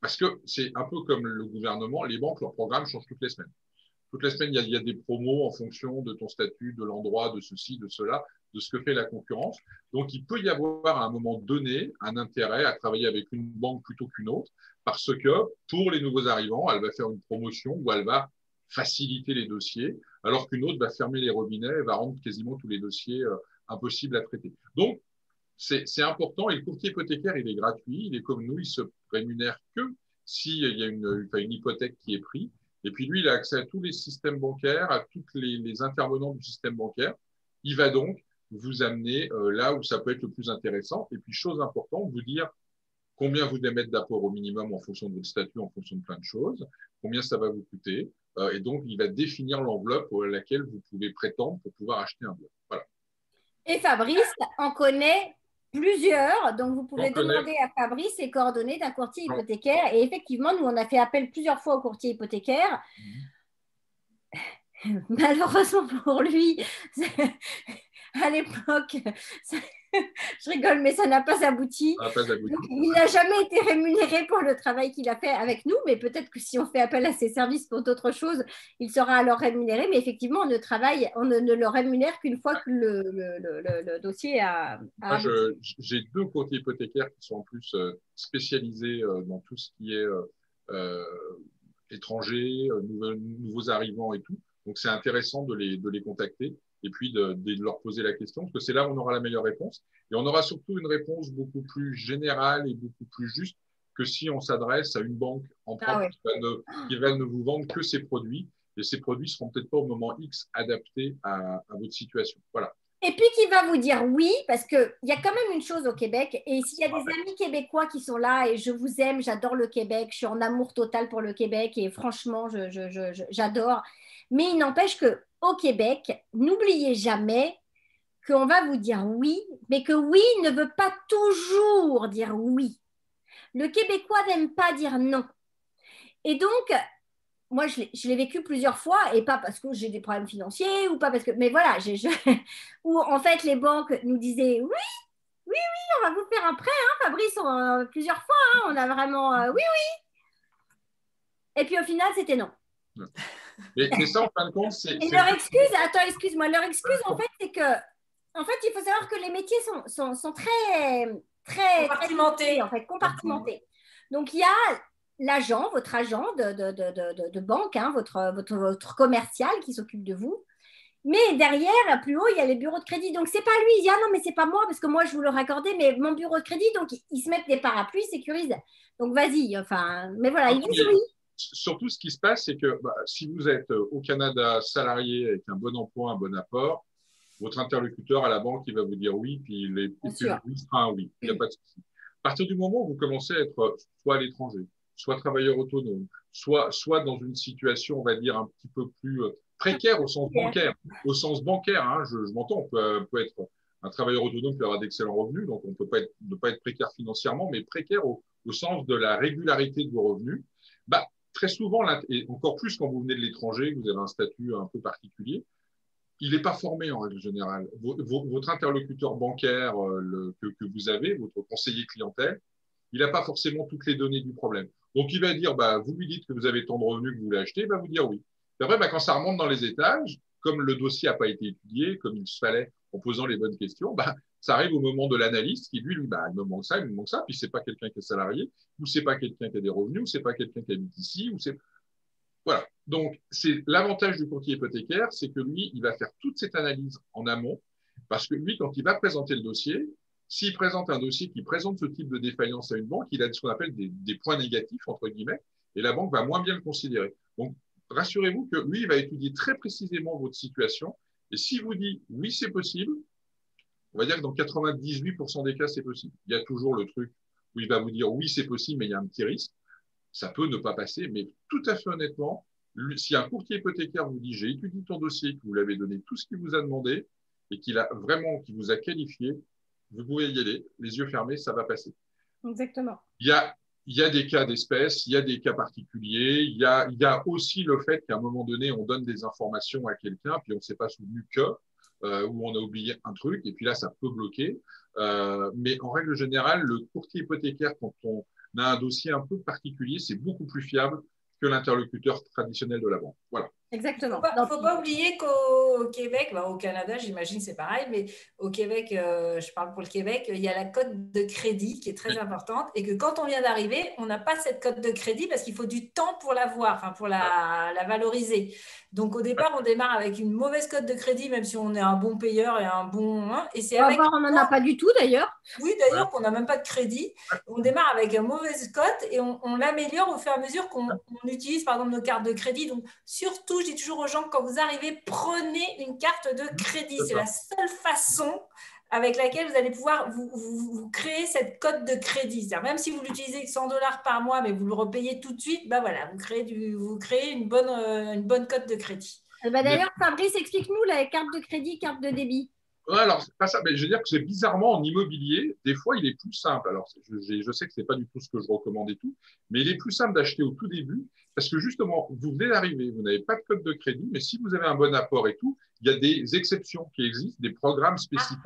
parce que c'est un peu comme le gouvernement, les banques, leur programme change toutes les semaines. Toutes les semaines, il y a des promos en fonction de ton statut, de l'endroit, de ceci, de cela, de ce que fait la concurrence. Donc, il peut y avoir à un moment donné un intérêt à travailler avec une banque plutôt qu'une autre, parce que pour les nouveaux arrivants, elle va faire une promotion où elle va faciliter les dossiers, alors qu'une autre va fermer les robinets et va rendre quasiment tous les dossiers impossibles à traiter. Donc, c'est important. Et le courtier hypothécaire, il est gratuit. Il est comme nous, il se rémunère que s'il y a une hypothèque qui est prise. Et puis lui, il a accès à tous les systèmes bancaires, à tous les intervenants du système bancaire. Il va donc vous amener là où ça peut être le plus intéressant. Et puis, chose importante, vous dire combien vous devez mettre d'apport au minimum en fonction de votre statut, en fonction de plein de choses, combien ça va vous coûter. Et donc, il va définir l'enveloppe à laquelle vous pouvez prétendre pour pouvoir acheter un bloc. Voilà. Et Fabrice en connaît plusieurs, donc vous pouvez J'en connais. demander à Fabrice les coordonnées d'un courtier hypothécaire. Et effectivement, nous, on a fait appel plusieurs fois au courtier hypothécaire. Malheureusement pour lui, à l'époque, je rigole, mais ça n'a pas abouti. Ça n'a pas abouti. Donc, il n'a jamais été rémunéré pour le travail qu'il a fait avec nous, mais peut-être que si on fait appel à ses services pour d'autres choses, il sera alors rémunéré. Mais effectivement, on ne le rémunère qu'une fois que le dossier a Moi, j'ai 2 courtiers hypothécaires qui sont en plus spécialisés dans tout ce qui est étrangers, nouveaux arrivants et tout. Donc, c'est intéressant de les contacter et puis de leur poser la question, parce que c'est là où on aura la meilleure réponse. Et on aura surtout une réponse beaucoup plus générale et beaucoup plus juste que si on s'adresse à une banque entrante qui va ne vous vendre que ses produits. Et ces produits seront peut-être pas au moment X adaptés à votre situation. Voilà. Et puis qui va vous dire oui, parce qu'il y a quand même une chose au Québec, et s'il y a des amis québécois qui sont là, et je vous aime, j'adore le Québec, je suis en amour total pour le Québec, et franchement, j'adore. Mais il n'empêche qu'au Québec, n'oubliez jamais qu'on va vous dire oui, mais que oui ne veut pas toujours dire oui. Le Québécois n'aime pas dire non. Et donc, moi, je l'ai vécu plusieurs fois, et pas parce que j'ai des problèmes financiers, ou pas parce que. Mais voilà, où en fait, les banques nous disaient oui, oui, oui, on va vous faire un prêt, hein, Fabrice, plusieurs fois, hein, on a vraiment oui, oui. Et puis au final, c'était non. Mais ça, en fin de compte, c'est. Et leur excuse, attends, excuse-moi, leur excuse, en fait, c'est que. En fait, il faut savoir que les métiers sont très, très compartimentés. En fait, compartimentés. Donc, il y a l'agent, votre agent de banque, hein, votre commercial qui s'occupe de vous. Mais derrière, plus haut, il y a les bureaux de crédit. Donc, c'est pas lui. Il dit, ah non, mais c'est pas moi, parce que moi, je vous le raccordais, mais mon bureau de crédit, donc ils se mettent des parapluies, ils sécurisent. Donc, vas-y. Enfin, mais voilà, ils disent oui. Surtout, ce qui se passe, c'est que si vous êtes au Canada salarié avec un bon emploi, un bon apport, votre interlocuteur à la banque, il va vous dire oui, puis il sera un oui. Il n'y a pas de souci. À partir du moment où vous commencez à être soit à l'étranger, soit travailleur autonome, soit dans une situation, on va dire, un petit peu plus précaire au sens bancaire. Au sens bancaire, hein, je m'entends, on peut être un travailleur autonome, peut avoir d'excellents revenus, donc on ne peut pas être précaire financièrement, mais précaire au sens de la régularité de vos revenus. Très souvent, et encore plus quand vous venez de l'étranger, vous avez un statut un peu particulier, il n'est pas formé en règle générale. Votre interlocuteur bancaire que vous avez, votre conseiller clientèle, il n'a pas forcément toutes les données du problème. Donc, il va dire, vous lui dites que vous avez tant de revenus que vous voulez acheter, il va vous dire oui. Et après, quand ça remonte dans les étages, comme le dossier n'a pas été étudié, comme il fallait en posant les bonnes questions, ça arrive au moment de l'analyste qui, lui, il me manque ça, puis c'est pas quelqu'un qui est salarié, ou c'est pas quelqu'un qui a des revenus, ou c'est pas quelqu'un qui habite ici, ou c'est... Voilà. Donc, c'est l'avantage du courtier hypothécaire, c'est que lui, il va faire toute cette analyse en amont, parce que lui, quand il va présenter le dossier, s'il présente un dossier qui présente ce type de défaillance à une banque, il a ce qu'on appelle des points négatifs, entre guillemets, et la banque va moins bien le considérer. Donc, rassurez-vous que lui, il va étudier très précisément votre situation, et s'il vous dit oui, c'est possible, on va dire que dans 98% des cas, c'est possible. Il y a toujours le truc où il va vous dire oui, c'est possible, mais il y a un petit risque. Ça peut ne pas passer, mais tout à fait honnêtement, si un courtier hypothécaire vous dit j'ai étudié ton dossier, que vous l'avez donné tout ce qu'il vous a demandé et qu'il vous a qualifié, vous pouvez y aller, les yeux fermés, ça va passer. Exactement. Il y a des cas d'espèces, il y a des cas particuliers, il y a aussi le fait qu'à un moment donné, on donne des informations à quelqu'un, puis on ne s'est pas souvenu où on a oublié un truc, et puis là, ça peut bloquer. Mais en règle générale, le courtier hypothécaire, quand on a un dossier un peu particulier, c'est beaucoup plus fiable que l'interlocuteur traditionnel de la banque. Voilà. Exactement. Il ne faut pas oublier qu'au Québec, au Canada, j'imagine c'est pareil, mais au Québec, je parle pour le Québec, il y a la cote de crédit qui est très importante et que quand on vient d'arriver, on n'a pas cette cote de crédit parce qu'il faut du temps pour l'avoir, pour la valoriser. Donc au départ, on démarre avec une mauvaise cote de crédit, même si on est un bon payeur et un bon... et c'est avec on n'en a pas du tout d'ailleurs. Oui, d'ailleurs, qu'on n'a même pas de crédit. On démarre avec une mauvaise cote et on l'améliore au fur et à mesure qu'on utilise, par exemple, nos cartes de crédit. Donc, surtout, je dis toujours aux gens, quand vous arrivez, prenez une carte de crédit. C'est la seule façon avec laquelle vous allez pouvoir vous créer cette cote de crédit. C'est-à-dire, même si vous l'utilisez 100 $ par mois, mais vous le repayez tout de suite, bah voilà, vous créez une bonne cote de crédit. D'ailleurs, Fabrice, explique-nous la carte de crédit, carte de débit. Ouais, alors, c'est pas ça, mais je veux dire que c'est bizarrement en immobilier, des fois, il est plus simple. Alors, je sais que c'est pas du tout ce que je recommande et tout, mais il est plus simple d'acheter au tout début parce que justement, vous venez d'arriver, vous n'avez pas de code de crédit, mais si vous avez un bon apport et tout, il y a des exceptions qui existent, des programmes spécifiques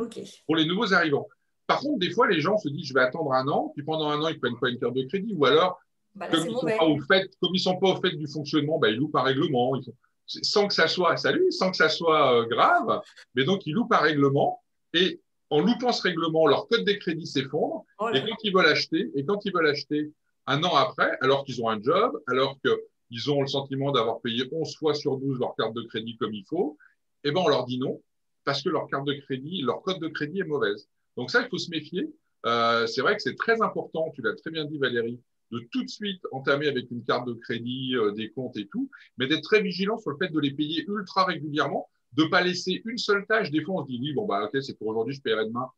pour les nouveaux arrivants. Par contre, des fois, les gens se disent, je vais attendre un an, puis pendant un an, ils ne prennent pas une carte de crédit, ou alors, comme ils ne sont pas au fait du fonctionnement, bah, ils loupent un règlement, sans que ça soit, grave, mais donc ils loupent un règlement et en loupant ce règlement, leur code des crédits s'effondre et quand ils veulent acheter un an après, alors qu'ils ont un job, alors qu'ils ont le sentiment d'avoir payé 11 fois sur 12 leur carte de crédit comme il faut, eh ben on leur dit non parce que leur carte de crédit, leur code de crédit est mauvaise. Donc ça, il faut se méfier. C'est vrai que c'est très important, tu l'as très bien dit Valérie, de tout de suite entamer avec une carte de crédit, des comptes et tout, mais d'être très vigilant sur le fait de les payer ultra régulièrement, de ne pas laisser une seule tâche. Des fois, on se dit, oui, bon, bah, ok, c'est pour aujourd'hui, je paierai demain.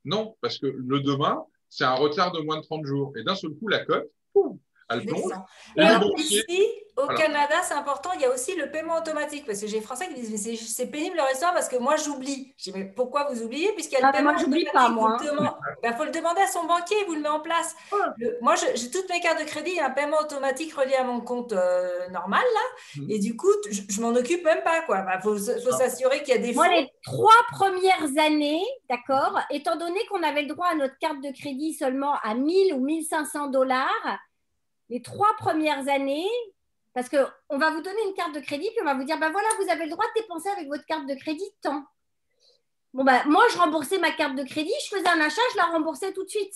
Non, parce que le demain, c'est un retard de moins de 30 jours. Et d'un seul coup, la cote, pouf, elle plonge. Et alors, ici, au Canada, c'est important, il y a aussi le paiement automatique, parce que j'ai des Français qui disent, mais c'est pénible le restaurant parce que moi, j'oublie. Je dis, mais pourquoi vous oubliez? Puisqu'il y a le paiement automatique. Pas, moi. Il faut le demander à son banquier, il vous le met en place. Moi, j'ai toutes mes cartes de crédit, il y a un paiement automatique relié à mon compte normal, là. Et du coup, je m'en occupe même pas, quoi. Faut s'assurer qu'il y a des fonds. Moi, les 3 premières années, d'accord, étant donné qu'on avait le droit à notre carte de crédit seulement à 1000 ou 1500 $, les 3 premières années, parce qu'on va vous donner une carte de crédit, puis on va vous dire, ben voilà, vous avez le droit de dépenser avec votre carte de crédit tant. Bon, ben, moi, je remboursais ma carte de crédit, je faisais un achat, je la remboursais tout de suite.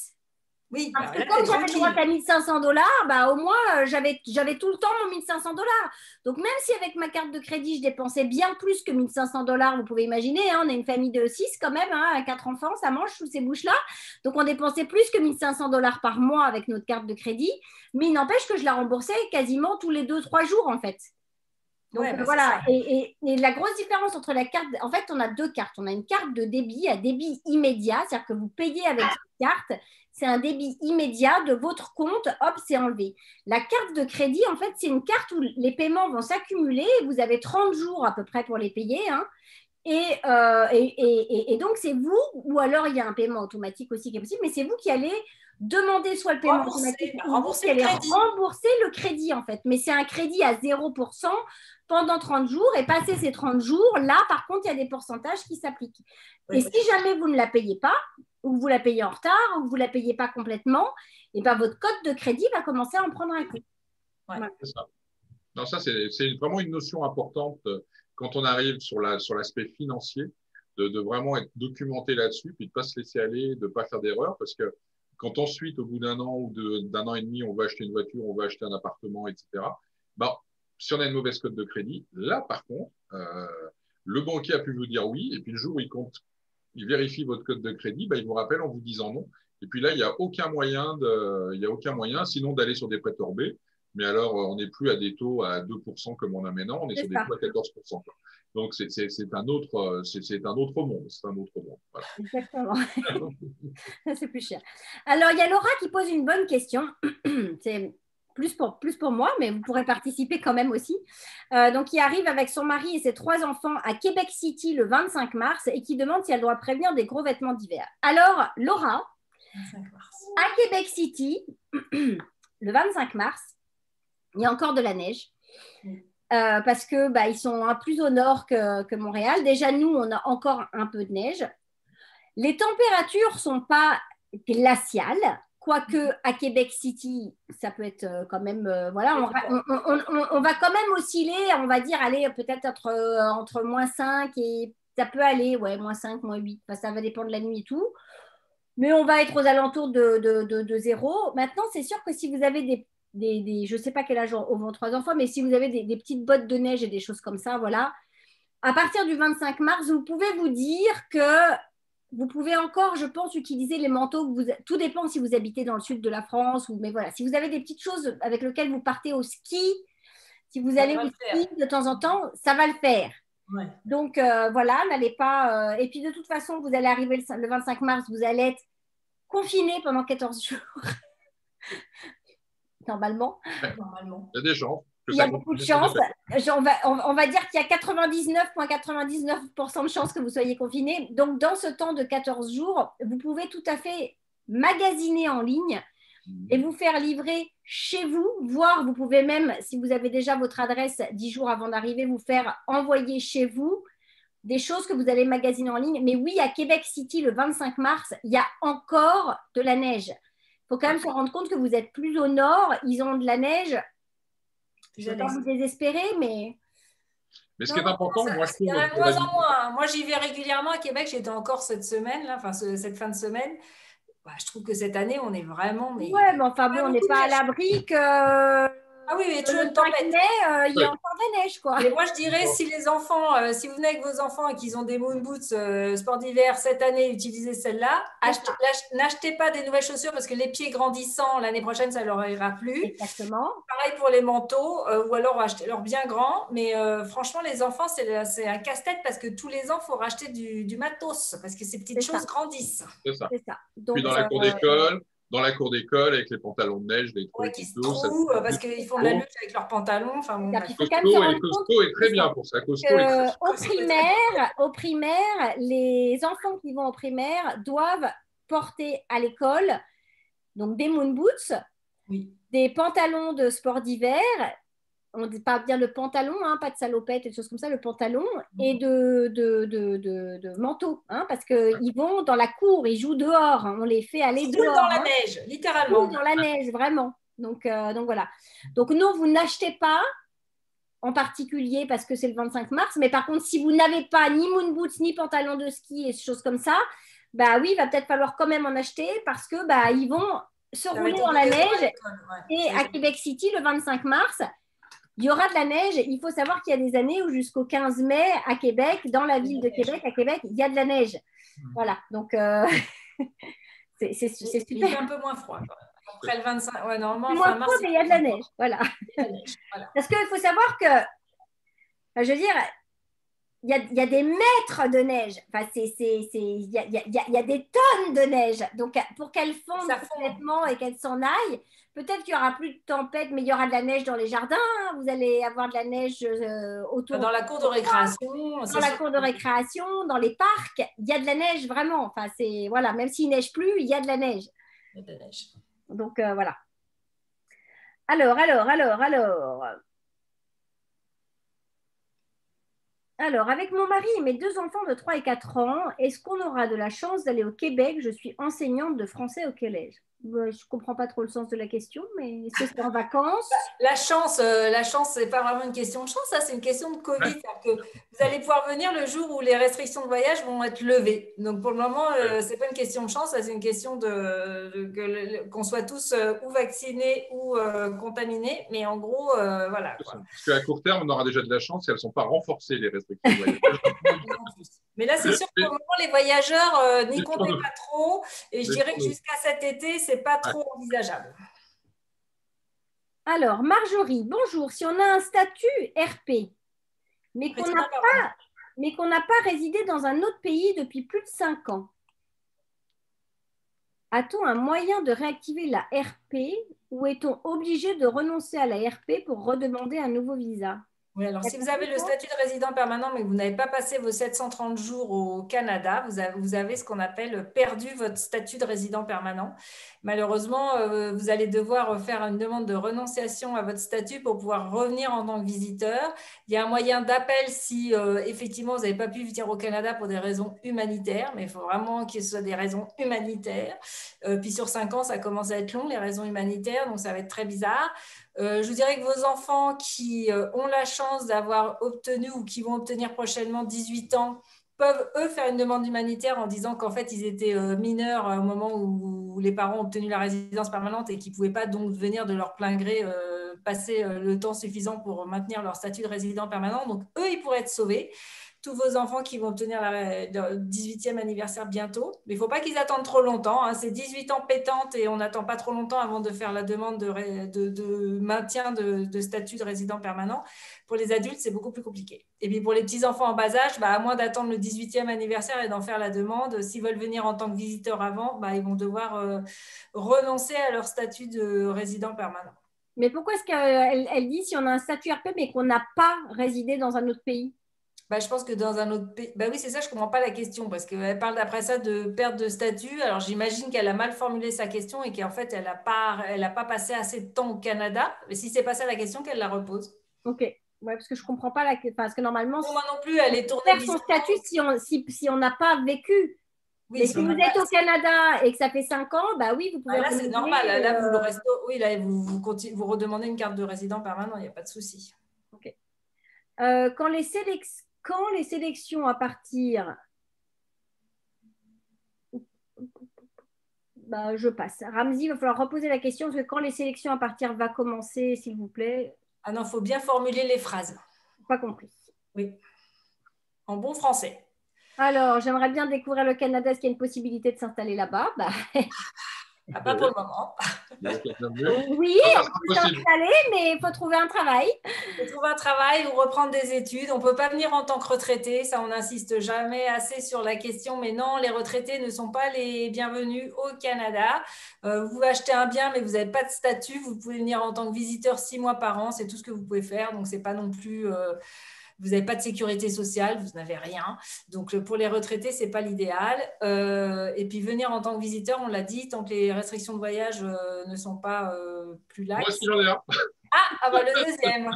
Oui, parce que quand j'avais le droit à 1500 $, bah, au moins, j'avais tout le temps mon 1500 $. Donc, même si avec ma carte de crédit, je dépensais bien plus que 1500 $, vous pouvez imaginer, hein, on est une famille de 6 quand même, hein, 4 enfants, ça mange sous ces bouches-là. Donc, on dépensait plus que 1500 $ par mois avec notre carte de crédit. Mais il n'empêche que je la remboursais quasiment tous les 2-3 jours, en fait. Donc, voilà. Et la grosse différence entre la carte, en fait, on a 2 cartes. On a une carte de débit à débit immédiat, c'est-à-dire que vous payez avec cette carte. C'est un débit immédiat de votre compte, hop, c'est enlevé. La carte de crédit, en fait, c'est une carte où les paiements vont s'accumuler. Vous avez 30 jours à peu près pour les payer. Hein. Et donc, c'est vous, ou alors il y a un paiement automatique aussi qui est possible, mais c'est vous qui allez demander soit le paiement automatique ou rembourser le crédit, en fait. Mais c'est un crédit à 0% pendant 30 jours. Et passé ces 30 jours, là, par contre, il y a des pourcentages qui s'appliquent. Et si jamais vous ne la payez pas, ou vous la payez en retard, ou vous ne la payez pas complètement, et ben votre code de crédit va commencer à en prendre un coup. C'est ça. Non, ça, c'est vraiment une notion importante quand on arrive sur l'aspect financier, de vraiment être documenté là-dessus, puis de ne pas se laisser aller, de ne pas faire d'erreur, parce que quand ensuite, au bout d'un an ou d'un an et demi, on va acheter une voiture, on va acheter un appartement, etc., ben, si on a une mauvaise cote de crédit, là, par contre, le banquier a pu vous dire oui, et puis le jour où il vérifie votre code de crédit, ben, il vous rappelle en vous disant non. Et puis là, il n'y a aucun moyen, sinon d'aller sur des prêts torbés. Mais alors, on n'est plus à des taux à 2% comme on a maintenant, on est sur des taux à 14%. Donc, c'est un autre monde. C'est un autre monde. Voilà. Exactement. C'est plus cher. Alors, il y a Laura qui pose une bonne question. C'est plus pour moi, mais vous pourrez participer quand même aussi. Donc, qui arrive avec son mari et ses 3 enfants à Québec City le 25 mars et qui demande si elle doit prévenir des gros vêtements d'hiver. Alors, Laura, à Québec City, le 25 mars, il y a encore de la neige. Parce que ils sont plus au nord que Montréal. Déjà, nous, on a encore un peu de neige. Les températures ne sont pas glaciales, quoique à Québec City, ça peut être quand même… voilà, on va quand même osciller, on va dire, aller peut-être entre -5 et ça peut aller, -5, -8. Enfin, ça va dépendre de la nuit et tout. Mais on va être aux alentours de 0. Maintenant, c'est sûr que si vous avez je ne sais pas quel âge ont vos 3 enfants, mais si vous avez des petites bottes de neige et des choses comme ça, voilà. À partir du 25 mars, vous pouvez vous dire que vous pouvez encore, je pense, utiliser les manteaux. Tout dépend si vous habitez dans le sud de la France. Mais voilà, si vous avez des petites choses avec lesquelles vous partez au ski, Si vous allez au ski de temps en temps, ça va le faire. Ouais. Donc, voilà, n'allez pas. Et puis, de toute façon, vous allez arriver le 25 mars, vous allez être confiné pendant 14 jours, normalement. Il y a des chances. Il y a beaucoup de chances. On va dire qu'il y a 99,99% de chances que vous soyez confiné. Donc, dans ce temps de 14 jours, vous pouvez tout à fait magasiner en ligne et vous faire livrer chez vous, voire vous pouvez même, si vous avez déjà votre adresse 10 jours avant d'arriver, vous faire envoyer chez vous des choses que vous allez magasiner en ligne. Mais oui, à Québec City, le 25 mars, il y a encore de la neige. Il faut quand même se rendre compte que vous êtes plus au nord, ils ont de la neige. Je ne vais pas vous désespérer, mais… Mais ce qui est important, moi, je trouve… Il y en a de moins en moins. Moi, j'y vais régulièrement à Québec. J'étais encore cette semaine, là, enfin, cette fin de semaine. Bah, je trouve que cette année, on est vraiment… Ouais, mais enfin bon, on n'est pas à l'abri que… Ah oui, mais toujours le une tempête. 5 mai, il y a encore de la neige, quoi. Mais moi, je dirais, si les enfants, si vous venez avec vos enfants et qu'ils ont des moon boots sport d'hiver cette année, utilisez celle-là. N'achetez pas des nouvelles chaussures parce que les pieds grandissants, l'année prochaine, ça ne leur ira plus. Exactement. Pareil pour les manteaux, ou alors achetez-leur bien grand. Mais franchement, les enfants, c'est un casse-tête parce que tous les ans, il faut racheter du matos parce que ces petites choses grandissent. C'est ça. Donc, puis dans la cour d'école, avec les pantalons de neige, les trucs qui se trouvent parce qu'ils font de la lutte avec leurs pantalons. Enfin, bon, Costco est très bien pour ça. Au primaire, les enfants qui vont au primaire doivent porter à l'école donc des moon boots, des pantalons de sport d'hiver. On parle bien de pantalon, hein, pas de salopette et des choses comme ça, le pantalon, et de manteau, hein, parce qu'ils vont dans la cour, ils jouent dehors, hein, on les fait aller dehors. Dans la neige, littéralement. Dans la neige, vraiment. Donc voilà. Donc non, vous n'achetez pas en particulier parce que c'est le 25 mars, mais par contre, si vous n'avez pas ni moon boots, ni pantalon de ski et choses comme ça, bah oui, il va peut-être falloir quand même en acheter parce que bah, ils vont se rouler dans la neige. Et à Québec City, le 25 mars, il y aura de la neige. Il faut savoir qu'il y a des années où jusqu'au 15 mai à Québec, dans la ville de Québec, à Québec, il y a de la neige. Voilà, donc c'est super. Il fait un peu moins froid. Après le 25, ouais, normalement, moins froid, mais il y a de la neige. Voilà. Parce qu'il faut savoir que, je veux dire, il y a des mètres de neige. Enfin, il y a des tonnes de neige. Donc, pour qu'elles fondent complètement et qu'elles s'en aillent, peut-être qu'il n'y aura plus de tempête, mais il y aura de la neige dans les jardins. Vous allez avoir de la neige autour. Dans la cour de récréation. Dans la cour de récréation, dans les parcs, il y a de la neige vraiment. Enfin, voilà, même s'il ne neige plus, il y a de la neige. Il y a de la neige. Donc, voilà. Alors. Alors, avec mon mari et mes 2 enfants de 3 et 4 ans, est-ce qu'on aura de la chance d'aller au Québec? Je suis enseignante de français au collège. Je ne comprends pas trop le sens de la question, mais est-ce que c'est en vacances? La chance, c'est pas vraiment une question de chance, ça, c'est une question de Covid. Que vous allez pouvoir venir le jour où les restrictions de voyage vont être levées. Donc, pour le moment, c'est pas une question de chance, c'est une question qu'on soit tous ou vaccinés ou contaminés. Mais en gros, voilà. Parce qu'à court terme, on aura déjà de la chance si elles ne sont pas renforcées, les restrictions de voyage. Mais là, c'est sûr que pour le moment, les voyageurs n'y comptaient pas trop. Et je dirais que jusqu'à cet été, ce n'est pas trop envisageable. Alors, Marjorie, bonjour. Si on a un statut RP, mais qu'on n'a pas résidé dans un autre pays depuis plus de 5 ans, a-t-on un moyen de réactiver la RP ou est-on obligé de renoncer à la RP pour redemander un nouveau visa? Oui, alors si vous avez le statut de résident permanent, mais que vous n'avez pas passé vos 730 jours au Canada, vous avez ce qu'on appelle perdu votre statut de résident permanent. Malheureusement, vous allez devoir faire une demande de renonciation à votre statut pour pouvoir revenir en tant que visiteur. Il y a un moyen d'appel si effectivement vous n'avez pas pu venir au Canada pour des raisons humanitaires, mais il faut vraiment que ce soit des raisons humanitaires. Puis sur 5 ans, ça commence à être long, les raisons humanitaires, donc ça va être très bizarre. Je vous dirais que vos enfants qui ont la chance d'avoir obtenu ou qui vont obtenir prochainement 18 ans peuvent, eux, faire une demande humanitaire en disant qu'en fait, ils étaient mineurs au moment où les parents ont obtenu la résidence permanente et qu'ils ne pouvaient pas donc venir de leur plein gré passer le temps suffisant pour maintenir leur statut de résident permanent. Donc, eux, ils pourraient être sauvés. tous vos enfants qui vont obtenir leur 18e anniversaire bientôt. Mais il ne faut pas qu'ils attendent trop longtemps, hein. C'est 18 ans pétante et on n'attend pas trop longtemps avant de faire la demande de maintien de statut de résident permanent. Pour les adultes, c'est beaucoup plus compliqué. Et puis pour les petits-enfants en bas âge, à moins d'attendre le 18e anniversaire et d'en faire la demande, s'ils veulent venir en tant que visiteurs avant, ils vont devoir renoncer à leur statut de résident permanent. Mais pourquoi est-ce qu'elle dit si on a un statut RP mais qu'on n'a pas résidé dans un autre pays? Je pense que dans un autre pays… oui, c'est ça, je ne comprends pas la question parce qu'elle parle d'après ça de perte de statut. Alors, j'imagine qu'elle a mal formulé sa question et qu'en fait, elle n'a pas passé assez de temps au Canada. Mais si c'est pas ça la question, qu'elle la repose. Ok. Ouais, parce que je ne comprends pas parce que normalement… Moi non plus, elle est tournée… Perd son statut si on n'a pas vécu. Oui, mais si vous êtes au Canada et que ça fait 5 ans, oui, vous pouvez… là, c'est normal. Là, vous le restez… Oui, là, vous redemandez une carte de résident permanent, il n'y a pas de souci. Ok. Quand les sélections à partir… je passe. Ramzi, il va falloir reposer la question parce que quand les sélections à partir va commencer, s'il vous plaît. Ah non, il faut bien formuler les phrases. Pas compris. Oui. En bon français. Alors, j'aimerais bien découvrir le Canada. Est-ce qu'il y a une possibilité de s'installer là-bas? Pas pour le moment. Oui, on peut s'installer, mais il faut trouver un travail. Il faut trouver un travail ou reprendre des études. On ne peut pas venir en tant que retraité. Ça, on n'insiste jamais assez sur la question. Mais non, les retraités ne sont pas les bienvenus au Canada. Vous pouvez acheter un bien, mais vous n'avez pas de statut. Vous pouvez venir en tant que visiteur 6 mois par an. C'est tout ce que vous pouvez faire. Donc, ce n'est pas non plus… vous n'avez pas de sécurité sociale, vous n'avez rien. Donc, pour les retraités, ce n'est pas l'idéal. Et puis, venir en tant que visiteur, on l'a dit, tant que les restrictions de voyage ne sont pas plus laxes. Moi aussi, j'en ai un. Le deuxième.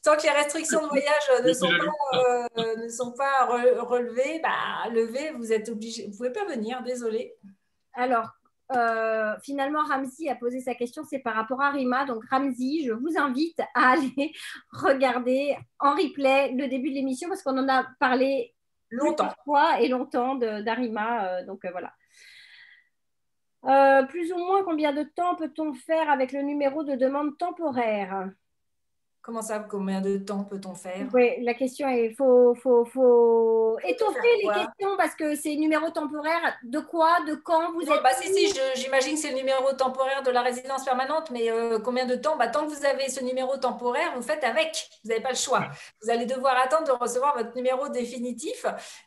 Tant que les restrictions de voyage ne sont pas relevées, levées, vous êtes obligé. Vous ne pouvez pas venir, désolé. Alors, finalement, Ramzi a posé sa question, c'est par rapport à Rima. Donc, Ramzi, je vous invite à aller regarder en replay le début de l'émission parce qu'on en a parlé longtemps d'Arima. Donc, voilà. Plus ou moins, combien de temps peut-on faire avec le numéro de demande temporaire? Comment ça, combien de temps peut-on faire? Oui, la question est, il faut étoffer les questions parce que c'est numéro temporaire de quoi, de quand vous êtes… J'imagine que c'est le numéro temporaire de la résidence permanente, mais combien de temps? Tant que vous avez ce numéro temporaire, vous faites avec, vous n'avez pas le choix. Vous allez devoir attendre de recevoir votre numéro définitif,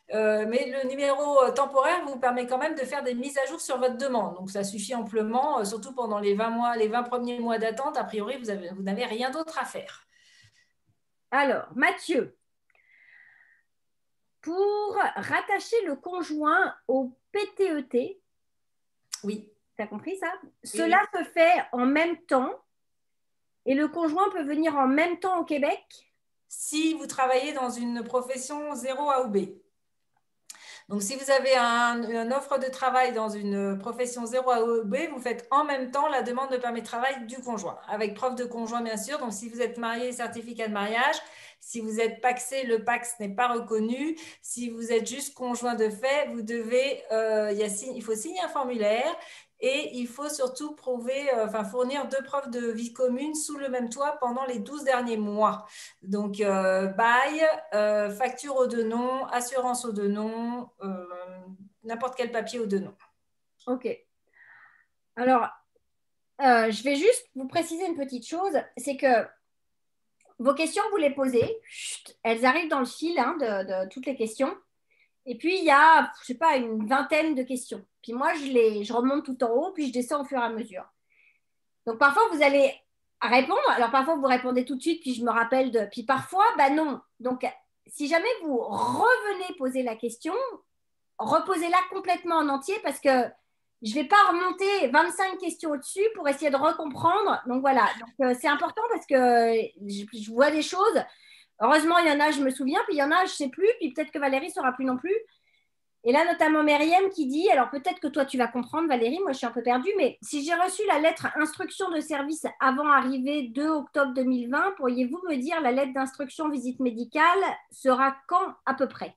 mais le numéro temporaire vous permet quand même de faire des mises à jour sur votre demande. Donc, ça suffit amplement, surtout pendant les 20 premiers mois d'attente. A priori, vous n'avez rien d'autre à faire. Alors, Mathieu, pour rattacher le conjoint au PTET, oui. Tu as compris ça? Oui. Cela se fait en même temps et le conjoint peut venir en même temps au Québec? Si vous travaillez dans une profession 0A ou B. Donc, si vous avez une offre de travail dans une profession 0A ou B, vous faites en même temps la demande de permis de travail du conjoint, avec preuve de conjoint, bien sûr. Donc, si vous êtes marié, certificat de mariage. Si vous êtes pacsé, le PACS n'est pas reconnu. Si vous êtes juste conjoint de fait, vous devez, il faut signer un formulaire et il faut surtout fournir 2 preuves de vie commune sous le même toit pendant les 12 derniers mois. Donc, bail, facture aux 2 noms, assurance aux 2 noms, n'importe quel papier aux 2 noms. Ok. Alors, je vais juste vous préciser une petite chose, c'est que vos questions, vous les posez, elles arrivent dans le fil de toutes les questions. Et puis, il y a, je sais pas, une vingtaine de questions. Puis moi, je remonte tout en haut, puis je descends au fur et à mesure. Donc, parfois, vous allez répondre. Alors, parfois, vous répondez tout de suite, puis je me rappelle de… Puis parfois, non. Donc, si jamais vous revenez poser la question, reposez-la complètement en entier parce que je ne vais pas remonter 25 questions au-dessus pour essayer de recomprendre. Donc, voilà. Donc, c'est important parce que je vois des choses. Heureusement, il y en a, je me souviens, puis il y en a, je ne sais plus, puis peut-être que Valérie ne saura plus non plus. Et là, notamment Myriam qui dit, alors peut-être que toi, tu vas comprendre, Valérie, moi, je suis un peu perdue, mais si j'ai reçu la lettre instruction de service avant arrivée 2 octobre 2020, pourriez-vous me dire la lettre d'instruction visite médicale sera quand à peu près?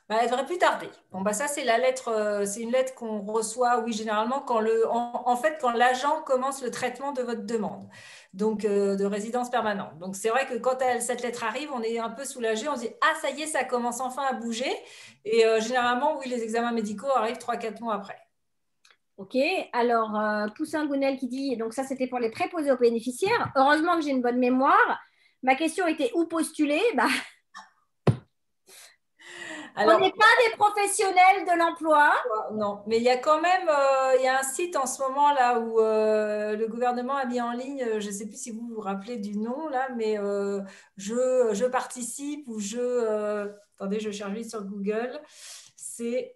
Bah, elle devrait plus tarder. Bon, bah, ça, c'est la lettre, c'est une lettre qu'on reçoit, oui, généralement, en fait, quand l'agent commence le traitement de votre demande, donc de résidence permanente. Donc, c'est vrai que quand cette lettre arrive, on est un peu soulagé. On se dit, ah, ça y est, ça commence enfin à bouger. Et généralement, oui, les examens médicaux arrivent 3-4 mois après. Ok, alors Poussin Gounel qui dit, donc ça c'était pour les préposés aux bénéficiaires. Heureusement que j'ai une bonne mémoire. Ma question était où postuler? Bah, Alors, on n'est pas des professionnels de l'emploi. non, mais il y a quand même il y a un site en ce moment là où le gouvernement a mis en ligne, je ne sais plus si vous vous rappelez du nom là, mais je participe ou attendez, je cherche vite sur Google. C'est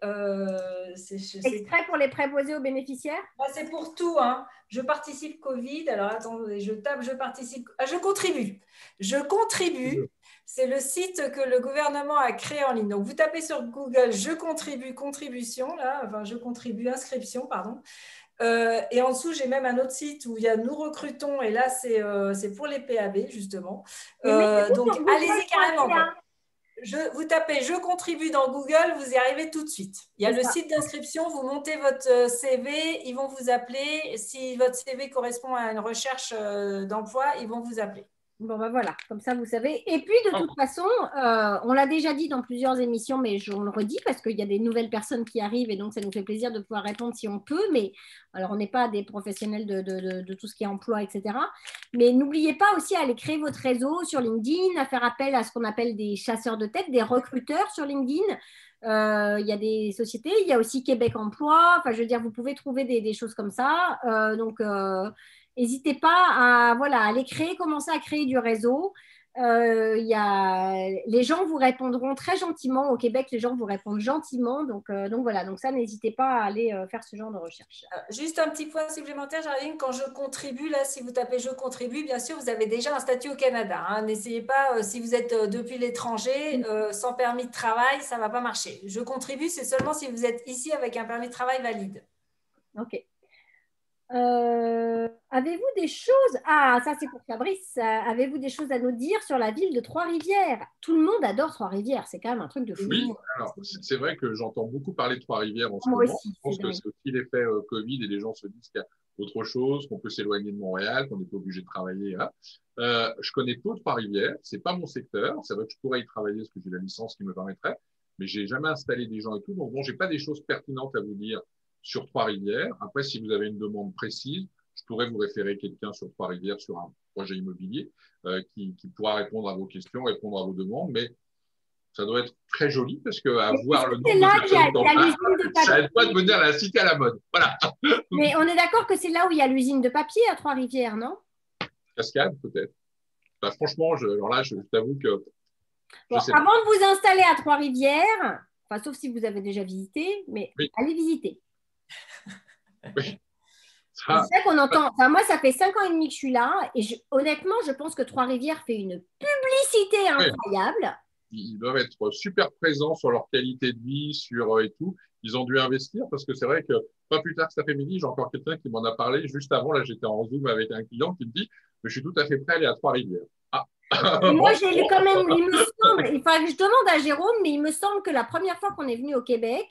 Extrait pour les préposés aux bénéficiaires. c'est pour tout, hein. Je participe Covid. Alors attendez, je tape, je participe. Ah, je contribue. Je contribue. C'est le site que le gouvernement a créé en ligne. Donc, vous tapez sur Google, je contribue, contribution, là, enfin, je contribue, inscription, pardon. Et en dessous, j'ai même un autre site où il y a nous recrutons, et là, c'est pour les PAB, justement. Donc, allez-y carrément. Vous tapez je contribue dans Google, vous y arrivez tout de suite. Il y a le site d'inscription, vous montez votre CV, ils vont vous appeler. Si votre CV correspond à une recherche d'emploi, ils vont vous appeler. Bon, ben voilà, comme ça vous savez. Et puis de toute façon, on l'a déjà dit dans plusieurs émissions, mais on le redit parce qu'il y a des nouvelles personnes qui arrivent et donc ça nous fait plaisir de pouvoir répondre si on peut. Mais alors, on n'est pas des professionnels de tout ce qui est emploi, etc. Mais n'oubliez pas aussi à aller créer votre réseau sur LinkedIn, à faire appel à ce qu'on appelle des chasseurs de tête, des recruteurs sur LinkedIn. Il y a des sociétés, il y a aussi Québec Emploi. Enfin, je veux dire, vous pouvez trouver des choses comme ça. N'hésitez pas à aller créer, commencer à créer du réseau. Les gens vous répondront très gentiment. Au Québec, les gens vous répondent gentiment. Donc voilà, donc ça, n'hésitez pas à aller faire ce genre de recherche. Juste un petit point supplémentaire, Géraldine, quand je contribue, là, si vous tapez je contribue, bien sûr, vous avez déjà un statut au Canada. Hein. N'essayez pas, si vous êtes depuis l'étranger, sans permis de travail, ça ne va pas marcher. Je contribue, c'est seulement si vous êtes ici avec un permis de travail valide. Ok. Avez-vous des choses... Ah, ça c'est pour Fabrice. Avez-vous des choses à nous dire sur la ville de Trois-Rivières? Tout le monde adore Trois-Rivières. C'est quand même un truc de fou. Oui, alors c'est vrai que j'entends beaucoup parler de Trois-Rivières en ce Moi moment. aussi, Je pense que c'est aussi l'effet Covid et les gens se disent qu'il y a autre chose, qu'on peut s'éloigner de Montréal, qu'on n'est pas obligé de travailler. Là. Je connais peu Trois-Rivières. C'est pas mon secteur. C'est vrai que je pourrais y travailler parce que j'ai la licence qui me permettrait, mais j'ai jamais installé des gens et tout. Donc bon, j'ai pas des choses pertinentes à vous dire sur Trois-Rivières. Après, si vous avez une demande précise, je pourrais vous référer quelqu'un sur Trois-Rivières sur un projet immobilier qui pourra répondre à vos questions, répondre à vos demandes. Mais ça doit être très joli parce que voir le nombre de personnes qu'on a, ça aide pas de venir à la cité à la mode. Voilà. Mais on est d'accord que c'est là où il y a l'usine de papier à Trois-Rivières, non? Cascade, peut-être. Bah, franchement, alors là, je t'avoue que. Bon, avant de vous installer à Trois-Rivières, enfin, sauf si vous avez déjà visité, mais oui. Allez visiter. Oui. C'est vrai qu'on entend. Enfin, moi, ça fait 5 ans et demi que je suis là et honnêtement, je pense que Trois-Rivières fait une publicité incroyable. Ils doivent être super présents sur leur qualité de vie, sur et tout. Ils ont dû investir parce que c'est vrai que pas plus tard cet après-midi, j'ai encore quelqu'un qui m'en a parlé. Juste avant, là, j'étais en Zoom avec un client qui me dit « Je suis tout à fait prêt à aller à Trois-Rivières. » Ah. Moi, j'ai quand même, il me semble, il faudrait que je demande à Jérôme, mais il me semble que la première fois qu'on est venu au Québec,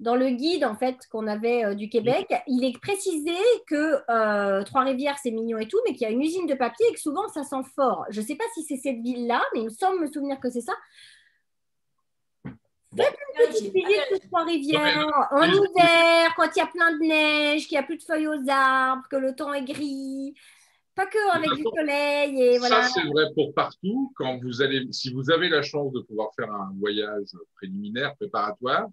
dans le guide en fait qu'on avait du Québec, il est précisé que Trois-Rivières c'est mignon et tout, mais qu'il y a une usine de papier et que souvent ça sent fort. Je ne sais pas si c'est cette ville-là, mais il me semble me souvenir que c'est ça. Faites une petite visite de Trois-Rivières en hiver, quand il y a plein de neige, qu'il n'y a plus de feuilles aux arbres, que le temps est gris. Pas que avec du soleil. Et voilà. Ça, c'est vrai pour partout. Si vous avez la chance de pouvoir faire un voyage préliminaire, préparatoire,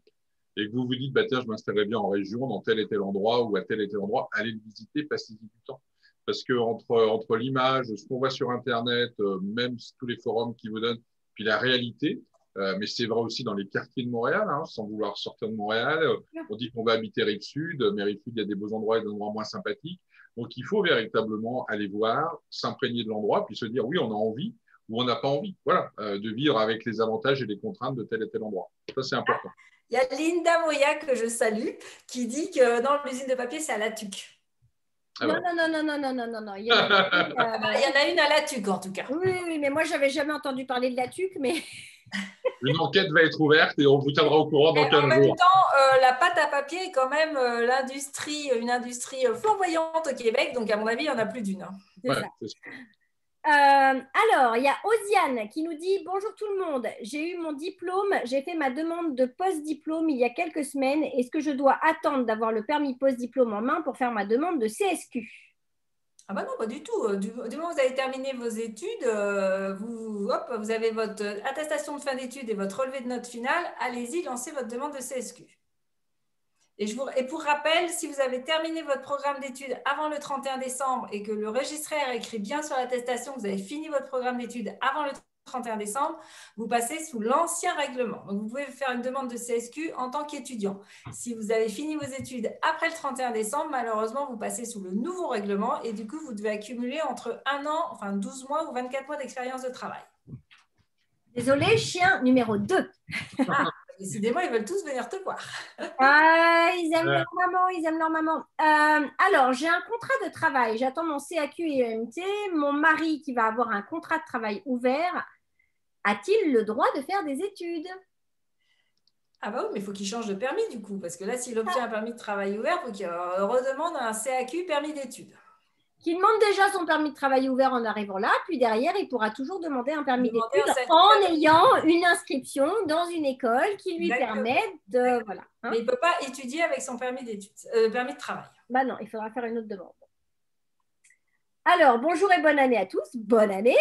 et que vous vous dites, bah, tiens, je m'installerai bien en région, dans tel et tel endroit ou à tel et tel endroit, allez le visiter, passez-y du temps. Parce que entre l'image, ce qu'on voit sur Internet, même tous les forums qui vous donnent, puis la réalité, mais c'est vrai aussi dans les quartiers de Montréal, hein, sans vouloir sortir de Montréal. On dit qu'on va habiter Rive-Sud, mais Rive-Sud, il y a des beaux endroits et des endroits moins sympathiques. Donc, il faut véritablement aller voir, s'imprégner de l'endroit, puis se dire, oui, on a envie ou on n'a pas envie. Voilà, de vivre avec les avantages et les contraintes de tel et tel endroit. Ça, c'est important. Il y a Linda Moya, que je salue, qui dit que dans l'usine de papier, c'est à La Tuque. Ah non. Il y en a une à La Tuque, en tout cas. Oui, mais moi, je n'avais jamais entendu parler de La Tuque, mais Une enquête va être ouverte et on vous tiendra au courant dans Et 15 en même jours. temps, la pâte à papier est quand même une industrie flamboyante au Québec. Donc, à mon avis, il n'y en a plus d'une. C'est Ouais, ça. c'est sûr. Alors, il y a Osiane qui nous dit: Bonjour tout le monde, j'ai eu mon diplôme, j'ai fait ma demande de post-diplôme il y a quelques semaines. Est-ce que je dois attendre d'avoir le permis post-diplôme en main pour faire ma demande de CSQ? Ah bah non, pas du tout. Du moment où vous avez terminé vos études, vous avez votre attestation de fin d'études et votre relevé de notes finale. Allez-y, lancez votre demande de CSQ. Et pour rappel, si vous avez terminé votre programme d'études avant le 31 décembre et que le registraire écrit bien sur l'attestation que vous avez fini votre programme d'études avant le 31 décembre, vous passez sous l'ancien règlement. Donc, vous pouvez faire une demande de CSQ en tant qu'étudiant. Si vous avez fini vos études après le 31 décembre, malheureusement, vous passez sous le nouveau règlement et du coup, vous devez accumuler entre 1 an, enfin 12 mois ou 24 mois d'expérience de travail. Désolé, chien numéro 2. Ah, décidément, ils veulent tous venir te voir. Ah, ils aiment leur maman, ils aiment leur maman. Alors, j'ai un contrat de travail. J'attends mon CAQ et EMT. Mon mari qui va avoir un contrat de travail ouvert, a-t-il le droit de faire des études? Ah bah oui, mais il faut qu'il change de permis du coup, parce que là, s'il obtient un permis de travail ouvert, il faut qu'il redemande un CAQ permis d'études. Qui demande déjà son permis de travail ouvert en arrivant là, puis derrière, il pourra toujours demander un permis Demander d'études un CAQ en permis ayant une inscription dans une école qui lui Exactement. permet de… Voilà. Hein. Mais il ne peut pas étudier avec son permis d'études, permis de travail. Bah non, il faudra faire une autre demande. Alors, bonjour et bonne année à tous. Bonne année.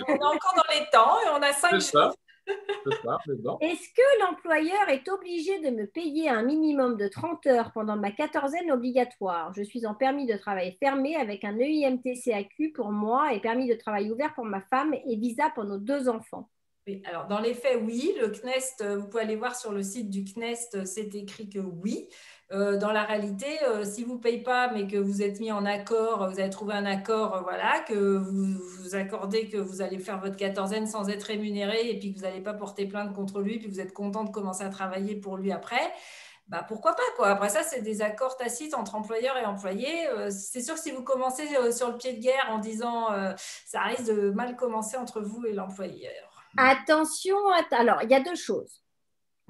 On est encore dans les temps et on a 5 jours. C'est ça, maintenant. Est-ce que l'employeur est obligé de me payer un minimum de 30 heures pendant ma quatorzaine obligatoire? Je suis en permis de travail fermé avec un EIMT CAQ pour moi et permis de travail ouvert pour ma femme et visa pour nos 2 enfants. Oui, alors, dans les faits, oui. Le CNEST, vous pouvez aller voir sur le site du CNEST, c'est écrit que oui. Dans la réalité, si vous ne payez pas, mais que vous êtes mis en accord, vous avez trouvé un accord, voilà, que vous accordez que vous allez faire votre quatorzaine sans être rémunéré et puis que vous n'allez pas porter plainte contre lui, puis vous êtes content de commencer à travailler pour lui après, bah pourquoi pas, quoi. Après ça, c'est des accords tacites entre employeurs et employés. C'est sûr que si vous commencez sur le pied de guerre en disant ça risque de mal commencer entre vous et l'employeur. Attention, alors il y a 2 choses.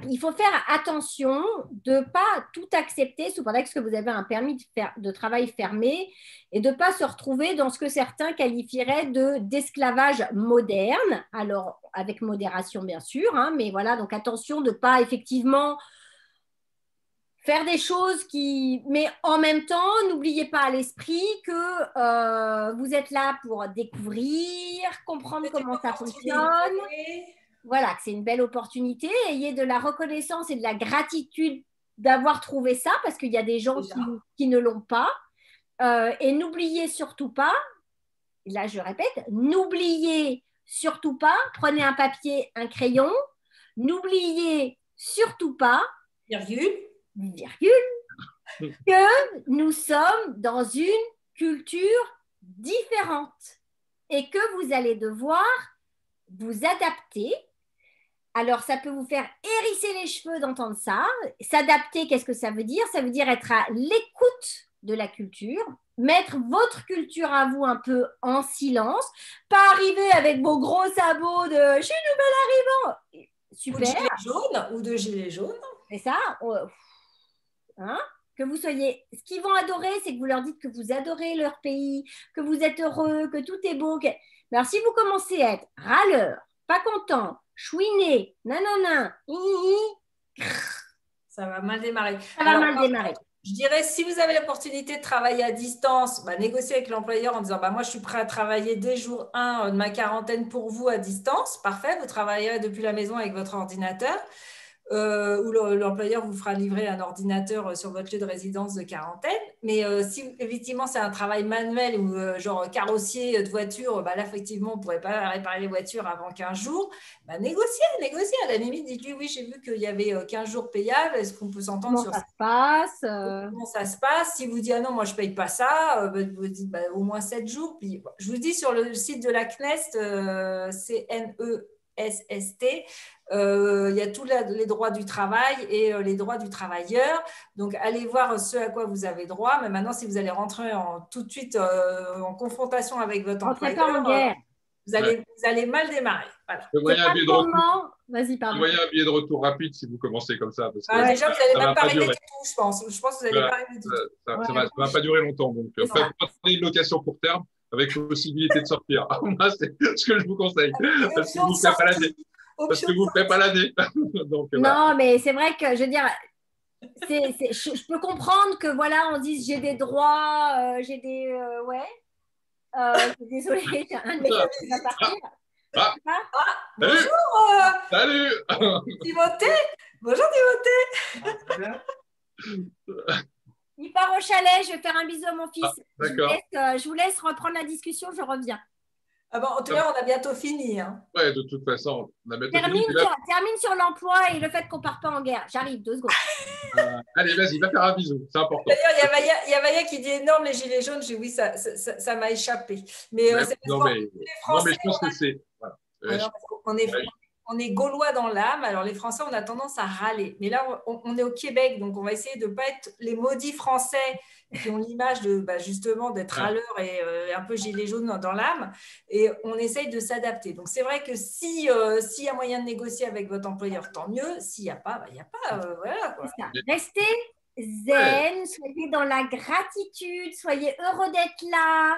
Il faut faire attention de ne pas tout accepter sous prétexte que vous avez un permis de travail fermé et de ne pas se retrouver dans ce que certains qualifieraient d'esclavage moderne. Alors, avec modération, bien sûr, hein, mais voilà, donc attention de ne pas effectivement faire des choses qui… Mais en même temps, n'oubliez pas à l'esprit que vous êtes là pour découvrir, comprendre comment ça fonctionne. Voilà, que c'est une belle opportunité. Ayez de la reconnaissance et de la gratitude d'avoir trouvé ça, parce qu'il y a des gens qui ne l'ont pas. Et n'oubliez surtout pas, là je répète, n'oubliez surtout pas, prenez un papier, un crayon, n'oubliez surtout pas, virgule, que nous sommes dans une culture différente et que vous allez devoir vous adapter. Alors, ça peut vous faire hérisser les cheveux d'entendre ça. S'adapter, qu'est-ce que ça veut dire? Ça veut dire être à l'écoute de la culture, mettre votre culture à vous un peu en silence, pas arriver avec vos gros sabots de « je suis nouvel arrivant ». Super. Ou de gilet jaune, ou de gilet jaune. C'est ça. Hein? Que vous soyez… Ce qu'ils vont adorer, c'est que vous leur dites que vous adorez leur pays, que vous êtes heureux, que tout est beau. Que… Mais alors, si vous commencez à être râleur, pas content, chouiné, nanana, ça va mal démarrer. Ça va mal démarrer. Je dirais, si vous avez l'opportunité de travailler à distance, négociez avec l'employeur en disant moi, je suis prêt à travailler dès jour 1 de ma quarantaine pour vous à distance. Parfait, vous travaillerez depuis la maison avec votre ordinateur. Où l'employeur vous fera livrer un ordinateur sur votre lieu de résidence de quarantaine. Mais si effectivement c'est un travail manuel ou genre carrossier de voiture, là effectivement on ne pourrait pas réparer les voitures avant 15 jours, négociez. À la limite, dites-lui oui, j'ai vu qu'il y avait 15 jours payables, est-ce qu'on peut s'entendre sur ça? Comment ça se passe? Si vous dites non, moi je ne paye pas ça, vous dites au moins 7 jours. Puis, je vous dis sur le site de la CNEST, CNESST, il y a tous les droits du travail et les droits du travailleur. Donc, allez voir ce à quoi vous avez droit. Mais maintenant, si vous allez rentrer tout de suite en confrontation avec votre employeur, pas en guerre. vous allez mal démarrer. Voilà. Je voyais un billet de retour. Vas-y, Je pardon. voyais un billet de retour rapide si vous commencez comme ça. Parce que Déjà, vous n'allez ça même va pas pas arriver durer. du tout, je pense. Je pense que vous n'allez pas arriver du tout. Ça va pas durer longtemps. Donc, prenez une location court terme avec possibilité de sortir. Moi, c'est ce que je vous conseille. Parce que vous ne ferez pas l'année. Parce que vous ne ferez pas l'année. Non, mais c'est vrai que, je veux dire, je peux comprendre que, voilà, on dise j'ai des droits, j'ai des... ouais. Désolée, j'ai un de mes collègues qui va partir. Bonjour Salut Timothée. Bonjour Timothée. Il part au chalet, je vais faire un bisou à mon fils. D'accord. Je vous laisse reprendre la discussion, je reviens. Ah bon, en tout cas, on a bientôt fini. Hein. Ouais, de toute façon, on a bientôt fini. Termine sur l'emploi et le fait qu'on ne parte pas en guerre. J'arrive, 2 secondes. Allez, vas-y, va faire un bisou, c'est important. D'ailleurs, il y a Vaya qui dit énorme les gilets jaunes. J'ai oui, ça m'a échappé. Mais c'est non, mais je pense que c'est... Voilà. On est gaulois dans l'âme, alors les Français, on a tendance à râler. Mais là, on est au Québec, donc on va essayer de ne pas être les maudits Français qui ont l'image de justement d'être râleurs et un peu gilet jaune dans l'âme. Et on essaye de s'adapter. Donc c'est vrai que s'il y a moyen de négocier avec votre employeur, tant mieux. S'il n'y a pas, il n'y a pas. Voilà, quoi. Restez zen, soyez dans la gratitude, soyez heureux d'être là.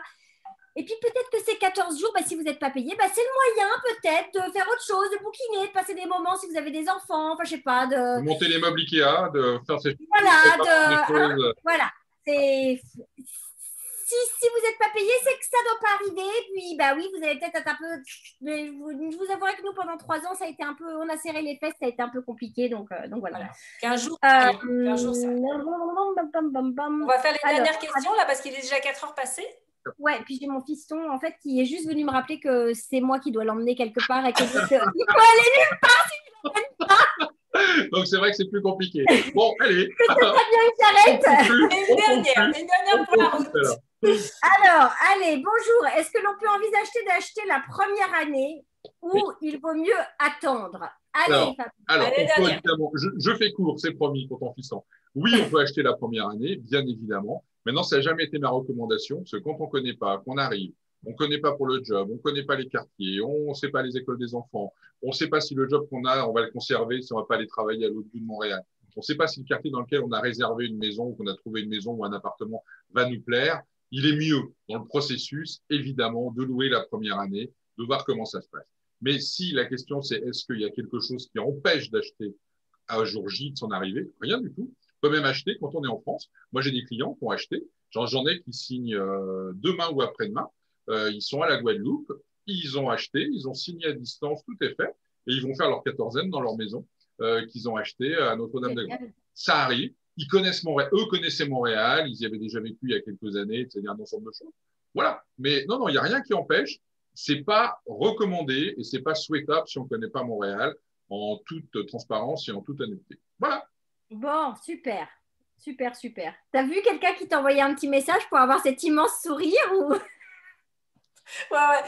Et puis peut-être que ces 14 jours, si vous n'êtes pas payé, c'est le moyen peut-être de faire autre chose, de bouquiner, de passer des moments si vous avez des enfants, enfin je sais pas, de monter les meubles Ikea, de faire ces choses. Voilà. Si vous n'êtes pas payé, c'est que ça ne doit pas arriver. Puis oui, vous allez peut-être être un peu. Mais je vous avouerai que nous, pendant 3 ans, ça a été un peu. On a serré les fesses, ça a été un peu compliqué. Donc voilà. 15 jours. 15 jours, ça. On va faire les dernières questions là parce qu'il est déjà 4 heures passées. Ouais, puis j'ai mon fiston en fait qui est juste venu me rappeler que c'est moi qui dois l'emmener quelque part et que il faut aller nulle part si je ne l'emmène pas. Donc c'est vrai que c'est plus compliqué. Bon, allez. Que très bien, il s'arrête. Une dernière pour la route. Alors, allez, bonjour. Est-ce que l'on peut envisager d'acheter la première année ou il vaut mieux attendre? Allez, alors évidemment, je fais court, c'est promis pour ton fiston. Oui, on peut acheter la première année, bien évidemment. Maintenant, ça n'a jamais été ma recommandation, parce que quand on ne connaît pas, qu'on arrive, on ne connaît pas pour le job, on ne connaît pas les quartiers, on ne sait pas les écoles des enfants, on ne sait pas si le job qu'on a, on va le conserver, si on ne va pas aller travailler à l'autre bout de Montréal. On ne sait pas si le quartier dans lequel on a réservé une maison, ou qu'on a trouvé une maison ou un appartement va nous plaire. Il est mieux, dans le processus, évidemment, de louer la première année, de voir comment ça se passe. Mais si la question, c'est est-ce qu'il y a quelque chose qui empêche d'acheter à jour J de son arrivée? Rien du tout. On peut même acheter quand on est en France. Moi, j'ai des clients qui ont acheté. J'en ai qui signent demain ou après-demain. Ils sont à la Guadeloupe. Ils ont acheté. Ils ont signé à distance. Tout est fait. Et ils vont faire leur 14e dans leur maison qu'ils ont acheté à Notre-Dame-des-Grands. Ça arrive. Ils connaissent Montréal. Eux connaissaient Montréal. Ils y avaient déjà vécu il y a quelques années. C'est-à-dire un ensemble de choses. Voilà. Mais non, il n'y a rien qui empêche. C'est pas recommandé et c'est pas souhaitable si on ne connaît pas Montréal en toute transparence et en toute honnêteté. Voilà. Bon, super. Super. T'as vu quelqu'un qui t'a envoyé un petit message pour avoir cet immense sourire ou... Ouais.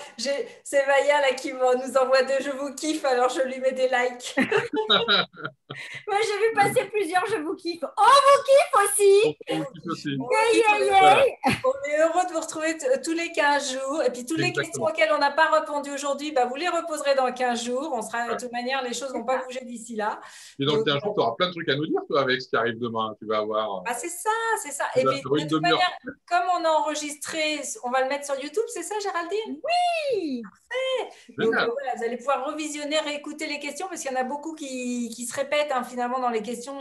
C'est Vaya là qui nous envoie de je vous kiffe, alors je lui mets des likes. Moi, j'ai vu passer plusieurs je vous kiffe. On vous kiffe aussi. On vous kiffe aussi. Yeah. On est heureux de vous retrouver tous les 15 jours. Et puis, toutes les questions auxquelles on n'a pas répondu aujourd'hui, vous les reposerez dans 15 jours. On sera, de toute manière, les choses ne vont pas bouger d'ici là. Et dans 15 jours, tu auras plein de trucs à nous dire, toi, avec ce qui arrive demain. Tu vas avoir. C'est ça. Et puis, de toute manière, comme on a enregistré, on va le mettre sur YouTube, c'est ça, Géraldine? Oui. Parfait. Donc, vous allez pouvoir revisionner, réécouter les questions, parce qu'il y en a beaucoup qui se répètent finalement dans les questions.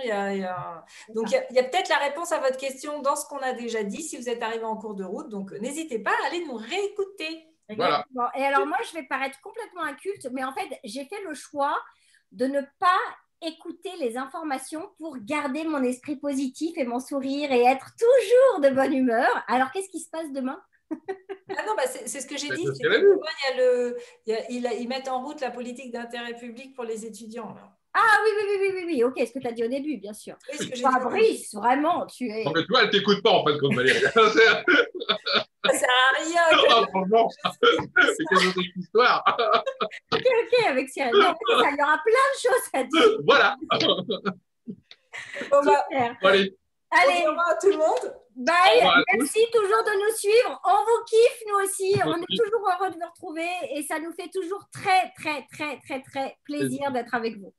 Donc, il y a peut-être la réponse à votre question dans ce qu'on a déjà dit, si vous êtes arrivé en cours de route. Donc, n'hésitez pas à aller nous réécouter. Voilà. Et alors, moi, je vais paraître complètement inculte, mais en fait, j'ai fait le choix de ne pas écouter les informations pour garder mon esprit positif et mon sourire et être toujours de bonne humeur. Alors, qu'est-ce qui se passe demain? C'est ce que j'ai dit. Ils mettent en route la politique d'intérêt public pour les étudiants. Là. Ah oui, ok, ce que tu as dit au début, bien sûr. Fabrice, vraiment, tu es... Non, mais toi, elle ne t'écoute pas, en fait, comme Valérie. Ça sert à rien. Franchement, c'est quelle autre histoire. Ok, avec Cyril. Ça, il y aura plein de choses à dire. Voilà. Super. Allez. Allez, au revoir à tout le monde. bye. Au revoir à Merci toujours de nous suivre. On vous kiffe, nous aussi. On est kiffe. toujours heureux de vous retrouver et ça nous fait toujours très, très, très, très, très plaisir d'être avec vous.